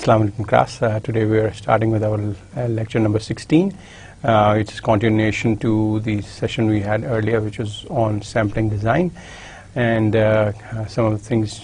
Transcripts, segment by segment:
Assalamu alaikum class. Today we are starting with our lecture number 16, which is continuation to the session we had earlier, which was on sampling design, and some of the things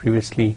previously.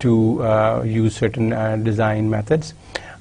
to use certain design methods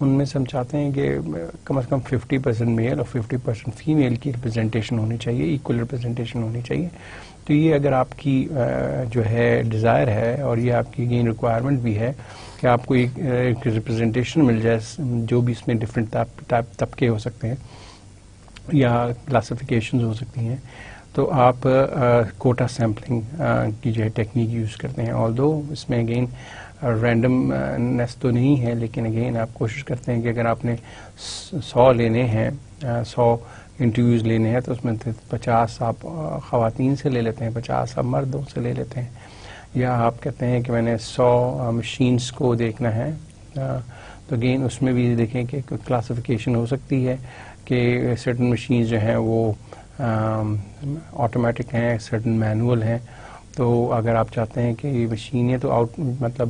ان میں سے ہم چاہتے ہیں کہ کم از کم 50% میل اور 50% female کی representation ہونی چاہیے، ایکول ریپرزنٹیشن ہونی چاہیے. تو یہ اگر آپ کی جو ہے ڈیزائر ہے اور یہ آپ کی ریکوائرمنٹ بھی ہے کہ آپ کو ایک ریپرزنٹیشن مل جائے جو بھی اس میں ڈفرینٹ طبقے ہو سکتے ہیں یا کلاسیفیکیشنز ہو سکتی ہیں، تو آپ کوٹا سیمپلنگ کی جو ہے ٹیکنیک یوز کرتے ہیں. آلدو اس میں اگین رینڈمنیس تو نہیں ہے، لیکن اگین آپ کوشش کرتے ہیں کہ اگر آپ نے 100 لینے ہیں، 100 انٹرویوز لینے ہیں، تو اس میں 50 آپ خواتین سے لے لیتے ہیں، 50 آپ مردوں سے لے لیتے ہیں. یا آپ کہتے ہیں کہ میں نے 100 مشینز کو دیکھنا ہے، تو اگین اس میں بھی دیکھیں کہ کلاسیفیکیشن ہو سکتی ہے کہ سرٹن مشینز جو ہیں وہ آٹومیٹک ہیں، سرٹن مینول ہیں. تو اگر آپ چاہتے ہیں کہ یہ مشینیں تو مطلب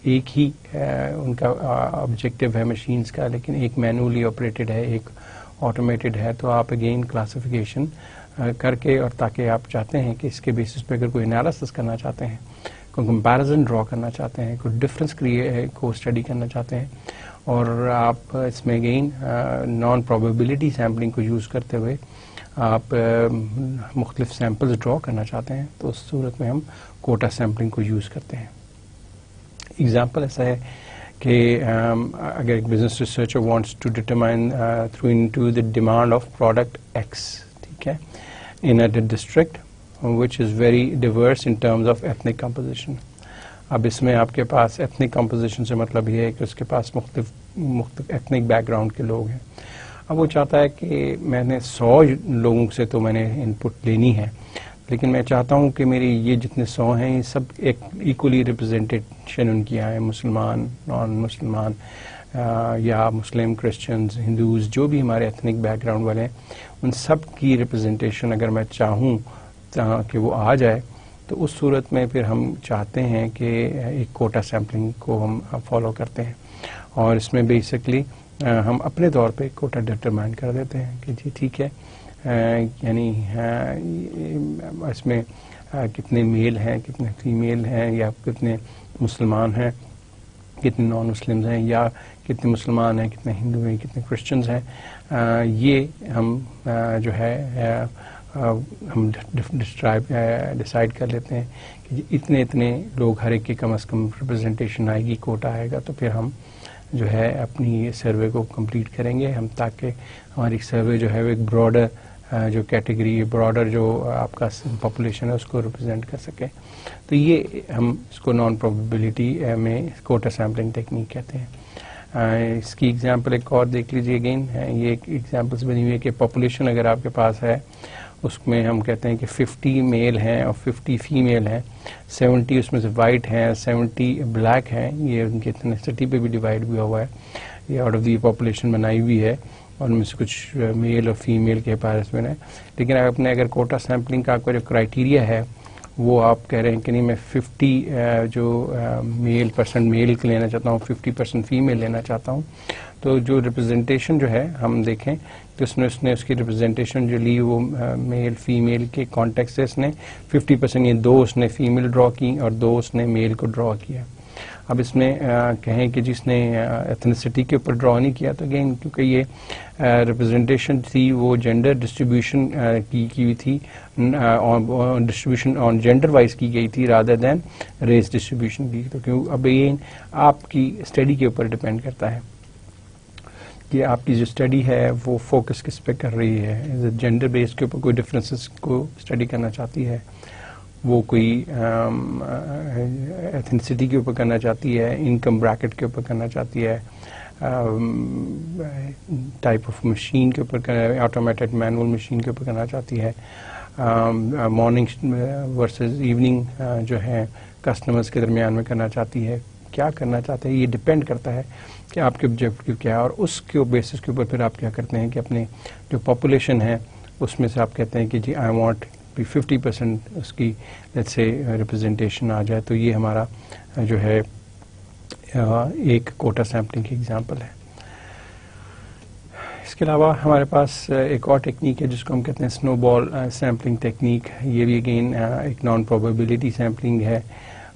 ایک ہی ان کا آبجیکٹو ہے مشینز کا، لیکن ایک مینولی آپریٹڈ ہے، ایک آٹومیٹڈ ہے، تو آپ اگین کلاسیفیکیشن کر کے، اور تاکہ آپ چاہتے ہیں کہ اس کے بیسس پہ اگر کوئی انالیسس کرنا چاہتے ہیں، کوئی کمپیریزن ڈرا کرنا چاہتے ہیں، کوئی ڈفرینس کو اسٹڈی کرنا چاہتے ہیں، اور آپ اس میں اگین نان پروبیبلٹی سیمپلنگ کو یوز کرتے ہوئے آپ مختلف سیمپلز ڈرا کرنا چاہتے ہیں، تو اس صورت میں ہم کوٹا سیمپلنگ کو یوز کرتے ہیں. ایگزامپل ایسا ہے کہ اگر ایک business researcher wants to determine through the demand of product X, ٹھیک ہے، in a district which is very diverse in terms of ethnic composition. اب اس میں آپ کے پاس ایتھنک کمپوزیشن سے مطلب یہ ہے کہ اس کے پاس مختلف ایتھنک بیک گراؤنڈ کے لوگ ہیں. اب وہ چاہتا ہے کہ میں نے 100 لوگوں سے تو میں نے ان پٹ لینی ہے، لیکن میں چاہتا ہوں کہ میری یہ جتنے 100 ہیں یہ سب ایک ایکولی ریپرزنٹیشن ان کی آئے، مسلمان، نان مسلمان، یا مسلم، کرسچنز، ہندوز، جو بھی ہمارے ایتھنک بیک گراؤنڈ والے ہیں، ان سب کی ریپرزنٹیشن اگر میں چاہوں کہ وہ آ جائے، تو اس صورت میں پھر ہم چاہتے ہیں کہ ایک کوٹا سیمپلنگ کو ہم فالو کرتے ہیں. اور اس میں بیسکلی ہم اپنے طور پہ کوٹا ڈٹرمائن کر دیتے ہیں کہ جی ٹھیک ہے، یعنی اس میں کتنے میل ہیں، کتنے فیمیل ہیں، یا کتنے مسلمان ہیں، کتنے نان مسلمز ہیں، یا کتنے مسلمان ہیں، کتنے ہندو ہیں، کتنے کرسچنز ہیں. یہ ہم جو ہے ہم ڈسائڈ کر لیتے ہیں کہ اتنے لوگ ہر ایک کی کم از کم ریپرزنٹیشن آئے گی، کوٹا آئے گا، تو پھر ہم جو ہے اپنی سروے کو کمپلیٹ کریں گے ہم، تاکہ ہماری سروے جو ہے وہ ایک براڈر جو کیٹیگری، براڈر جو آپ کا پاپولیشن ہے اس کو ریپرزینٹ کر سکے. تو یہ ہم اس کو نان پروبیبلٹی میں کوٹا سیمپلنگ ٹیکنیک کہتے ہیں. اس کی ایگزامپل ایک اور دیکھ لیجیے. اگین یہ ایک ایگزامپلس بنی ہوئی ہے کہ پاپولیشن اگر آپ کے پاس ہے، اس میں ہم کہتے ہیں کہ 50 میل ہیں اور 50 فیمیل ہیں، 70 اس میں سے وائٹ ہیں، 70 بلیک ہیں. یہ ان کی ایتھنیسٹی پہ بھی ڈیوائڈ ہوا ہوا ہے، یہ آؤٹ آف دی پاپولیشن بنائی ہوئی ہے، اور ان میں سے کچھ میل اور فیمیل کے پارس میں ہے. لیکن آپ نے اگر کوٹا سیمپلنگ کا آپ کا جو کرائیٹیریا ہے وہ آپ کہہ رہے ہیں کہ نہیں، میں 50 جو % میل کے لینا چاہتا ہوں، 50% فیمیل لینا چاہتا ہوں، تو جو ریپرزنٹیشن جو ہے ہم دیکھیں کہ اس نے اس کی ریپرزنٹیشن جو لی وہ میل فیمیل کے کانٹیکٹ سے اس نے 50%، یہ 2 اس نے فیمیل ڈرا کی اور 2 اس نے میل کو ڈرا کیا. اب اس میں کہیں کہ جس نے ایتھنیسٹی کے اوپر ڈرا نہیں کیا، تو اگین کیونکہ یہ ریپرزنٹیشن تھی وہ جینڈر ڈسٹریبیوشن کی ہوئی تھی، ڈسٹریبیوشن آن جینڈر وائز کی گئی تھی رادر دین ریس ڈسٹریبیوشن کی. تو کیوں اب یہ آپ کی اسٹڈی کے اوپر ڈپینڈ کرتا ہے کہ آپ کی جو اسٹڈی ہے وہ فوکس کس پہ کر رہی ہے. جینڈر بیس کے اوپر کوئی ڈفرینسز کو اسٹڈی کرنا چاہتی ہے، وہ کوئی ایتھنیسٹی کے اوپر کرنا چاہتی ہے، انکم بریکٹ کے اوپر کرنا چاہتی ہے، ٹائپ آف مشین کے اوپر، آٹومیٹڈ مینول مشین کے اوپر کرنا چاہتی ہے، مارننگ ورسز ایوننگ جو ہے کسٹمرز کے درمیان میں کرنا چاہتی ہے، کیا کرنا چاہتے ہیں. یہ ڈپینڈ کرتا ہے کہ آپ کے آبجیکٹو کیا ہے، اور اس کے بیسس کے اوپر پھر آپ کیا کرتے ہیں کہ اپنے جو پاپولیشن ہے اس میں سے آپ کہتے ہیں کہ جی آئی وانٹ 50% اس کی لیٹس سے ریپرزنٹیشن آ جائے. تو یہ ہمارا جو ہے ایک کوٹا سیمپلنگ کی ایگزامپل ہے. اس کے علاوہ ہمارے پاس ایک اور ٹیکنیک ہے جس کو ہم کہتے ہیں سنو بال سیمپلنگ ٹیکنیک. یہ بھی اگین ایک نان پروبیبلٹی سیمپلنگ ہے،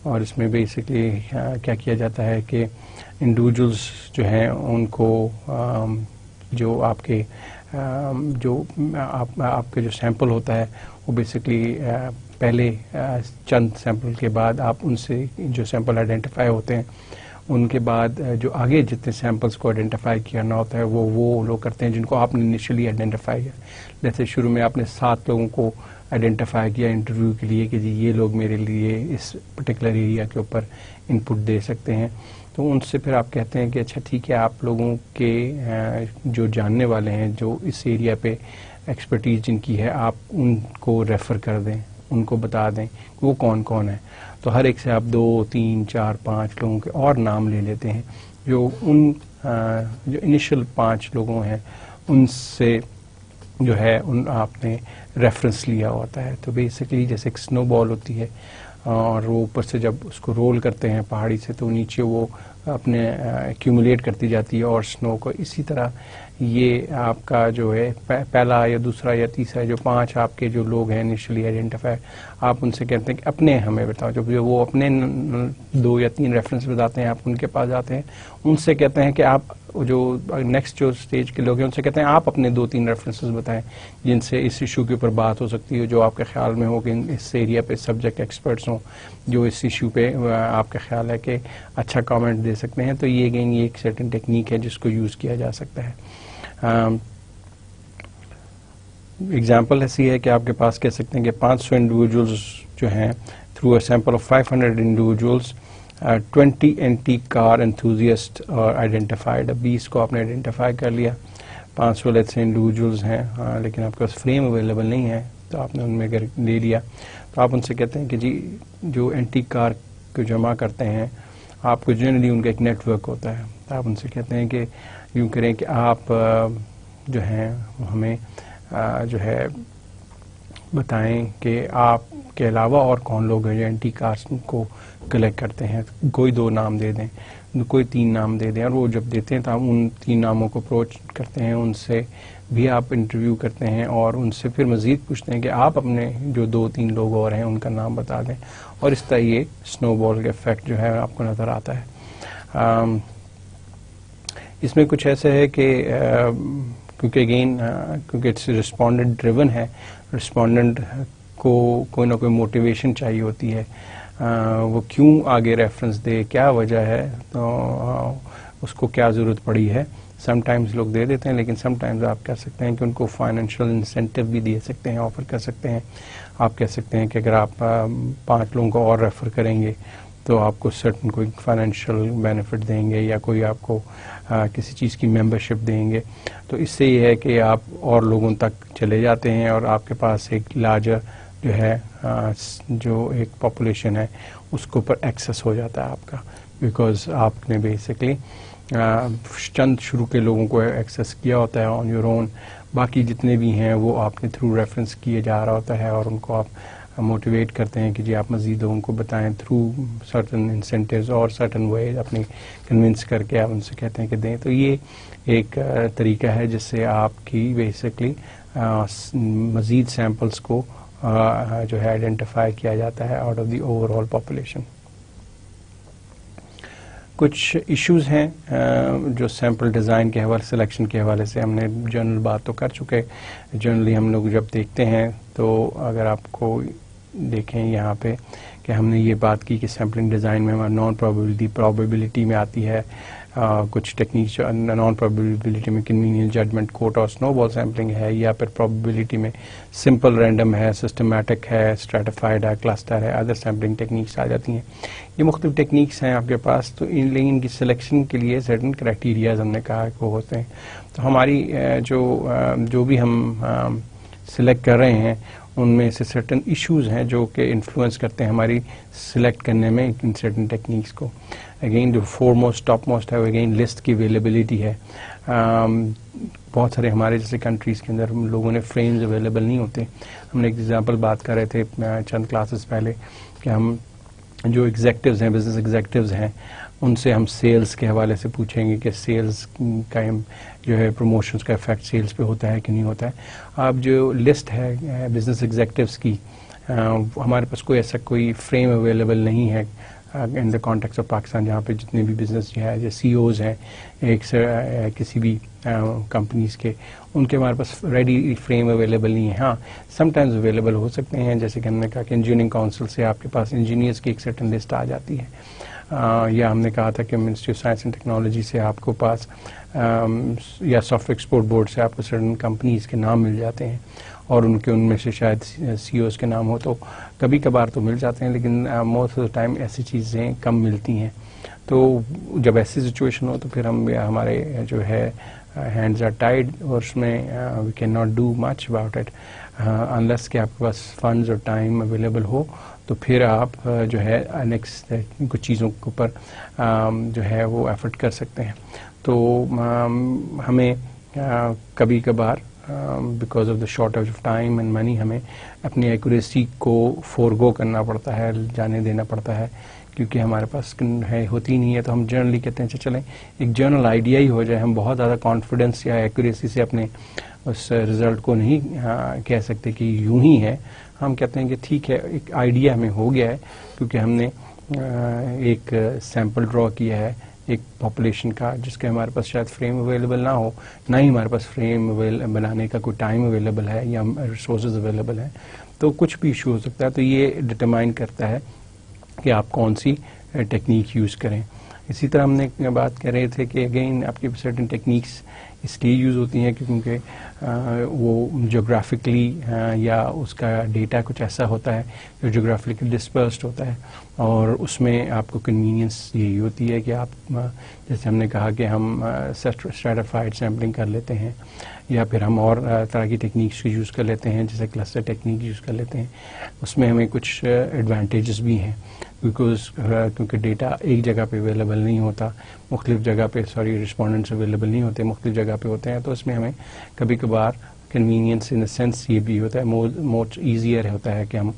اور اس میں بیسکلی کیا کیا جاتا ہے کہ انڈیویجولس جو ہیں ان کو جو آپ کے جو سیمپل ہوتا ہے وہ بیسکلی پہلے چند سیمپل کے بعد آپ ان سے جو سیمپل آئیڈینٹیفائی ہوتے ہیں ان کے بعد جو آگے جتنے سیمپلس کو آئیڈینٹیفائی کرنا ہوتا ہے وہ لوگ کرتے ہیں جن کو آپ نے انیشلی آئیڈینٹیفائی کیا. جیسے شروع میں آپ نے 7 لوگوں کو آئیڈینٹیفائی کیا انٹرویو کے لیے کہ جی یہ لوگ میرے لیے اس پرٹیکولر ایریا کے اوپر ان پٹ دے سکتے ہیں, تو ان سے پھر آپ کہتے ہیں کہ اچھا ٹھیک ہے, آپ لوگوں کے جو جاننے والے ہیں جو اس ایریا پہ ایکسپرٹیز جن کی ہے آپ ان کو ریفر کر دیں, ان کو بتا دیں کہ وہ کون کون ہے. تو ہر ایک سے آپ 2 3 4 5 لوگوں کے اور نام لے لیتے ہیں جو جو انیشل 5 لوگوں ہیں ان سے جو ہے ان آپ نے ریفرنس لیا ہوتا ہے. تو بیسکلی جیسے ایک سنو بال ہوتی ہے اور وہ اوپر سے جب اس کو رول کرتے ہیں پہاڑی سے تو نیچے وہ اپنے ایکیومولیٹ کرتی جاتی ہے اور سنو کو, اسی طرح یہ آپ کا جو ہے پہلا یا دوسرا یا تیسرا جو 5 آپ کے جو لوگ ہیں انیشلی آئیڈینٹیفائی, آپ ان سے کہتے ہیں کہ اپنے ہمیں بتاؤ. جب وہ اپنے 2 یا 3 ریفرنس بتاتے ہیں آپ ان کے پاس جاتے ہیں, ان سے کہتے ہیں کہ آپ جو نیکسٹ جو اسٹیج کے لوگ ہیں ان سے کہتے ہیں آپ اپنے 2-3 ریفرنسز بتائیں جن سے اس ایشو کے اوپر بات ہو سکتی ہے, جو آپ کے خیال میں ہو کہ اس ایریا پہ سبجیکٹ ایکسپرٹس ہوں جو اس ایشو پہ آپ کا خیال ہے کہ اچھا کامنٹ دے سکتے ہیں. تو یہ اگین یہ ایک سرٹن ٹیکنیک ہے جس کو یوز کیا جا سکتا ہے. ایگزامپل ایسی ہے کہ آپ کے پاس کہہ سکتے ہیں کہ 500 انڈیویجولس جو ہیں through a sample of 500 individuals 20 antique car enthusiast اور آئیڈینٹیفائڈ. اب 20 کو آپ نے آئیڈینٹیفائی کر لیا, 500 لیٹس سے انڈیویجولس ہیں لیکن آپ کے پاس فریم اویلیبل نہیں ہے تو آپ نے ان میں لے لیا. تو آپ ان سے کہتے ہیں کہ جی جو اینٹیک کار کو جمع کرتے ہیں آپ کو جنرلی ان کا ایک نیٹ ورک ہوتا ہے. تو آپ ان سے کہتے ہیں کہ یوں کریں کہ آپ جو ہیں ہمیں جو ہے بتائیں کہ آپ کے علاوہ اور کون لوگ ہیں جو اینٹی کارس کو کلیکٹ کرتے ہیں. کوئی 2 نام دے دیں, کوئی 3 نام دے دیں, اور وہ جب دیتے ہیں تو ہم ان 3 ناموں کو اپروچ کرتے ہیں, ان سے بھی آپ انٹرویو کرتے ہیں اور ان سے پھر مزید پوچھتے ہیں کہ آپ اپنے جو 2-3 لوگ اور ہیں ان کا نام بتا دیں, اور اس طرح یہ سنو بال کا افیکٹ جو ہے آپ کو نظر آتا ہے. اس میں کچھ ایسے ہے کہ کیونکہ اٹس رسپونڈنٹ ڈریون ہے, رسپونڈنٹ کو کوئی نہ کوئی موٹیویشن چاہیے ہوتی ہے, وہ کیوں آگے ریفرنس دے, کیا وجہ ہے, تو اس کو کیا ضرورت پڑی ہے. سم ٹائمز لوگ دے دیتے ہیں لیکن سم ٹائمز آپ کہہ سکتے ہیں کہ ان کو فائنینشیل انسینٹیو بھی دے سکتے ہیں, آفر کر سکتے ہیں. آپ کہہ سکتے ہیں کہ اگر آپ 5 لوگوں کو اور ریفر کریں گے تو آپ کو سرٹن کوئی فائنینشیل بینیفٹ دیں گے یا کوئی آپ کو کسی چیز کی ممبرشپ دیں گے. تو اس سے یہ ہے کہ آپ اور لوگوں تک چلے جاتے ہیں اور آپ کے پاس ایک لارجر جو ہے جو ایک پاپولیشن ہے اس کے اوپر ایکسیس ہو جاتا ہے آپ کا, بیکاز آپ نے بیسکلی چند شروع کے لوگوں کو ایکسیس کیا ہوتا ہے آن یور اون. باقی جتنے بھی ہیں وہ آپ نے تھرو ریفرنس کیے جا رہا ہوتا ہے اور ان کو آپ موٹیویٹ کرتے ہیں کہ جی آپ مزید لوگوں کو بتائیں تھرو سرٹن انسینٹیوز اور سرٹن وے اپنی کنونس کر کے آپ ان سے کہتے ہیں کہ دیں. تو یہ ایک طریقہ ہے جس سے آپ کی بیسکلی مزید سیمپلس کو جو ہے آئیڈینٹیفائی کیا جاتا ہے out of the over all population. کچھ ایشوز ہیں جو سیمپل ڈیزائن کے حوالے سلیکشن کے حوالے سے ہم نے جنرل بات تو کر چکے. جنرلی ہم لوگ جب دیکھتے ہیں تو اگر آپ کو دیکھیں یہاں پہ کہ ہم نے یہ بات کی کہ سیمپلنگ ڈیزائن میں ہمارا نان پرابیبلٹی میں آتی ہے, کچھ ٹیکنیکس نان پرابیبلٹی میں کنوینئنٹ ججمنٹ کوٹ اور سنو بال سیمپلنگ ہے, یا پھر پرابیبلٹی میں سمپل رینڈم ہے, سسٹمیٹک ہے, اسٹریٹیفائڈ ہے, کلسٹر ہے, ادر سیمپلنگ ٹیکنیکس آ جاتی ہیں. یہ مختلف ٹیکنیکس ہیں آپ کے پاس. تو لیکن ان کی سلیکشن کے لیے سرٹن کرائٹیریاز ہم نے کہا کہ وہ ہوتے ہیں. تو ہماری جو بھی ہم سلیکٹ کر رہے ہیں ان میں سے سرٹن ایشوز ہیں جو کہ انفلوئنس کرتے ہیں ہماری سلیکٹ کرنے میں ان سرٹن ٹیکنیکس کو. اگین جو فور موسٹ ٹاپ موسٹ ہے وہ اگین لسٹ کی اویلیبلٹی ہے. بہت سارے ہمارے جیسے کنٹریز کے اندر لوگوں نے فریمز اویلیبل نہیں ہوتے. ہم نے ایک ایگزامپل بات کر رہے تھے چند کلاسز پہلے کہ ہم جو ایگزیکٹوز ہیں بزنس ایگزیکٹوز ہیں ان سے ہم سیلز کے حوالے سے پوچھیں گے کہ سیلز کا جو ہے پروموشنز کا افیکٹ سیلز پہ ہوتا ہے کہ نہیں ہوتا ہے. اب جو لسٹ ہے بزنس ایگزیکٹوز کی ہمارے پاس کوئی ایسا کوئی فریم اویلیبل نہیں ہے ان دا کانٹیکس آف پاکستان جہاں پہ جتنے بھی بزنس جو ہے جو سی اوز ہیں ایک کسی بھی کمپنیز کے، ان کے ہمارے پاس ریڈی فریم اویلیبل نہیں ہے. ہاں سم ٹائمز اویلیبل ہو سکتے ہیں، جیسے کہ ہم نے کہا کہ انجینئرنگ کاؤنسل سے آپ کے پاس انجینئرس کی ایک سرٹن لسٹ آ جاتی ہے، یا ہم نے کہا تھا کہ ministry of science and technology سے آپ کو پاس یا سافٹ ویئر ایکسپورٹ بورڈ سے آپ کو سرٹن کمپنیز کے نام مل جاتے ہیں، اور ان میں سے شاید سی اوز کے نام ہو، تو کبھی کبھار تو مل جاتے ہیں، لیکن موسٹ آف دا ٹائم ایسی چیزیں کم ملتی ہیں. تو جب ایسی سچویشن ہو تو پھر ہمارے جو ہے ہینڈز آر ٹائڈ، اور اس میں we can not do much about it unless کہ آپ کے پاس فنڈز اور ٹائم اویلیبل ہو، تو پھر آپ جو ہے نیکسٹ کچھ چیزوں کے اوپر جو ہے وہ ایفرٹ کر سکتے ہیں. تو ہمیں کبھی کبھار because of the shortage of time and money ہمیں اپنی ایکوریسی کو فورگو کرنا پڑتا ہے، جانے دینا پڑتا ہے، کیونکہ ہمارے پاس ہوتی نہیں ہے. تو ہم جنرلی کہتے ہیں چلیں ایک جنرل آئیڈیا ہی ہو جائے. ہم بہت زیادہ کانفیڈنس یا ایکوریسی سے اپنے اس رزلٹ کو نہیں کہہ سکتے کہ یوں ہی ہے. ہم کہتے ہیں کہ ٹھیک ہے ایک آئیڈیا ہمیں ہو گیا ہے، کیونکہ ہم نے ایک سیمپل ڈرا کیا ہے ایک پاپولیشن کا، جس کے ہمارے پاس شاید فریم اویلیبل نہ ہو، نہ ہی ہمارے پاس فریم بنانے کا کوئی ٹائم اویلیبل ہے یا ریسورسز اویلیبل ہیں، تو کچھ بھی ایشو ہو سکتا ہے. تو یہ ڈٹرمائن کرتا ہے کہ آپ کون سی ٹیکنیک یوز کریں. اسی طرح ہم نے بات کر رہے تھے کہ اگین آپ کی سرٹن ٹیکنیکس اس لیے یوز ہوتی ہیں کیونکہ وہ جغرافکلی یا اس کا ڈیٹا کچھ ایسا ہوتا ہے جو جغرافکلی ڈسپرسڈ ہوتا ہے، اور اس میں آپ کو کنوینئنس یہی ہوتی ہے کہ آپ جیسے ہم نے کہا کہ ہم اسٹریٹیفائڈ سیمپلنگ کر لیتے ہیں، یا پھر ہم اور طرح کی ٹیکنیکس کو یوز کر لیتے ہیں، جیسے کلسٹر ٹیکنیک یوز کر لیتے ہیں. اس میں ہمیں کچھ ایڈوانٹیجز بھی ہیں کیونکہ ڈیٹا ایک جگہ پہ اویلیبل نہیں ہوتا، مختلف جگہ پہ رسپونڈنٹس اویلیبل نہیں ہوتے، مختلف جگہ پہ ہوتے ہیں. تو اس میں ہمیں کبھی کبھار کنوینئنس ان دا سینس یہ بھی ہوتا ہے، موسٹ ایزیئر ہوتا ہے کہ ہم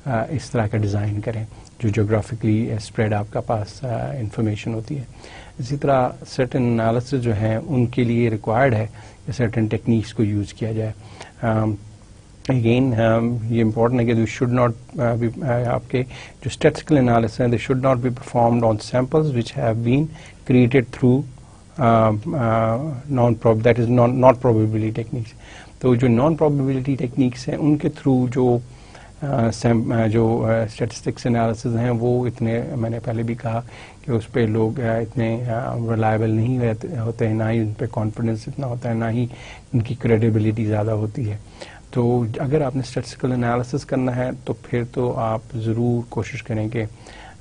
اس طرح کا ڈیزائن کریں جو جغرافکلی اسپریڈ آپ کا پاس انفارمیشن ہوتی ہے. اسی طرح سرٹن انالیسز جو ہیں ان کے لیے ریکوائرڈ ہے کہ سرٹن ٹیکنیکس کو یوز کیا جائے. اگین یہ امپورٹنٹ ہے کہ دے شوڈ ناٹ آپ کے جو اسٹیٹسٹیکل انالیسس ہیں they should not be performed on samples which have been created through that is not probability techniques. تو جو نان پروبیبلٹی ٹیکنیکس ہیں ان کے تھرو جو اسٹیٹسٹکس انالیسز ہیں وہ اتنے، میں نے پہلے بھی کہا کہ اس پہ لوگ اتنے ریلائبل نہیں ہوتے ہیں، نہ ہی ان پہ کانفیڈنس اتنا ہوتا ہے، نہ ہی ان کی کریڈیبلٹی زیادہ ہوتی ہے. تو اگر آپ نے اسٹیٹسٹیکل انالیسس کرنا ہے تو پھر تو آپ ضرور کوشش کریں کہ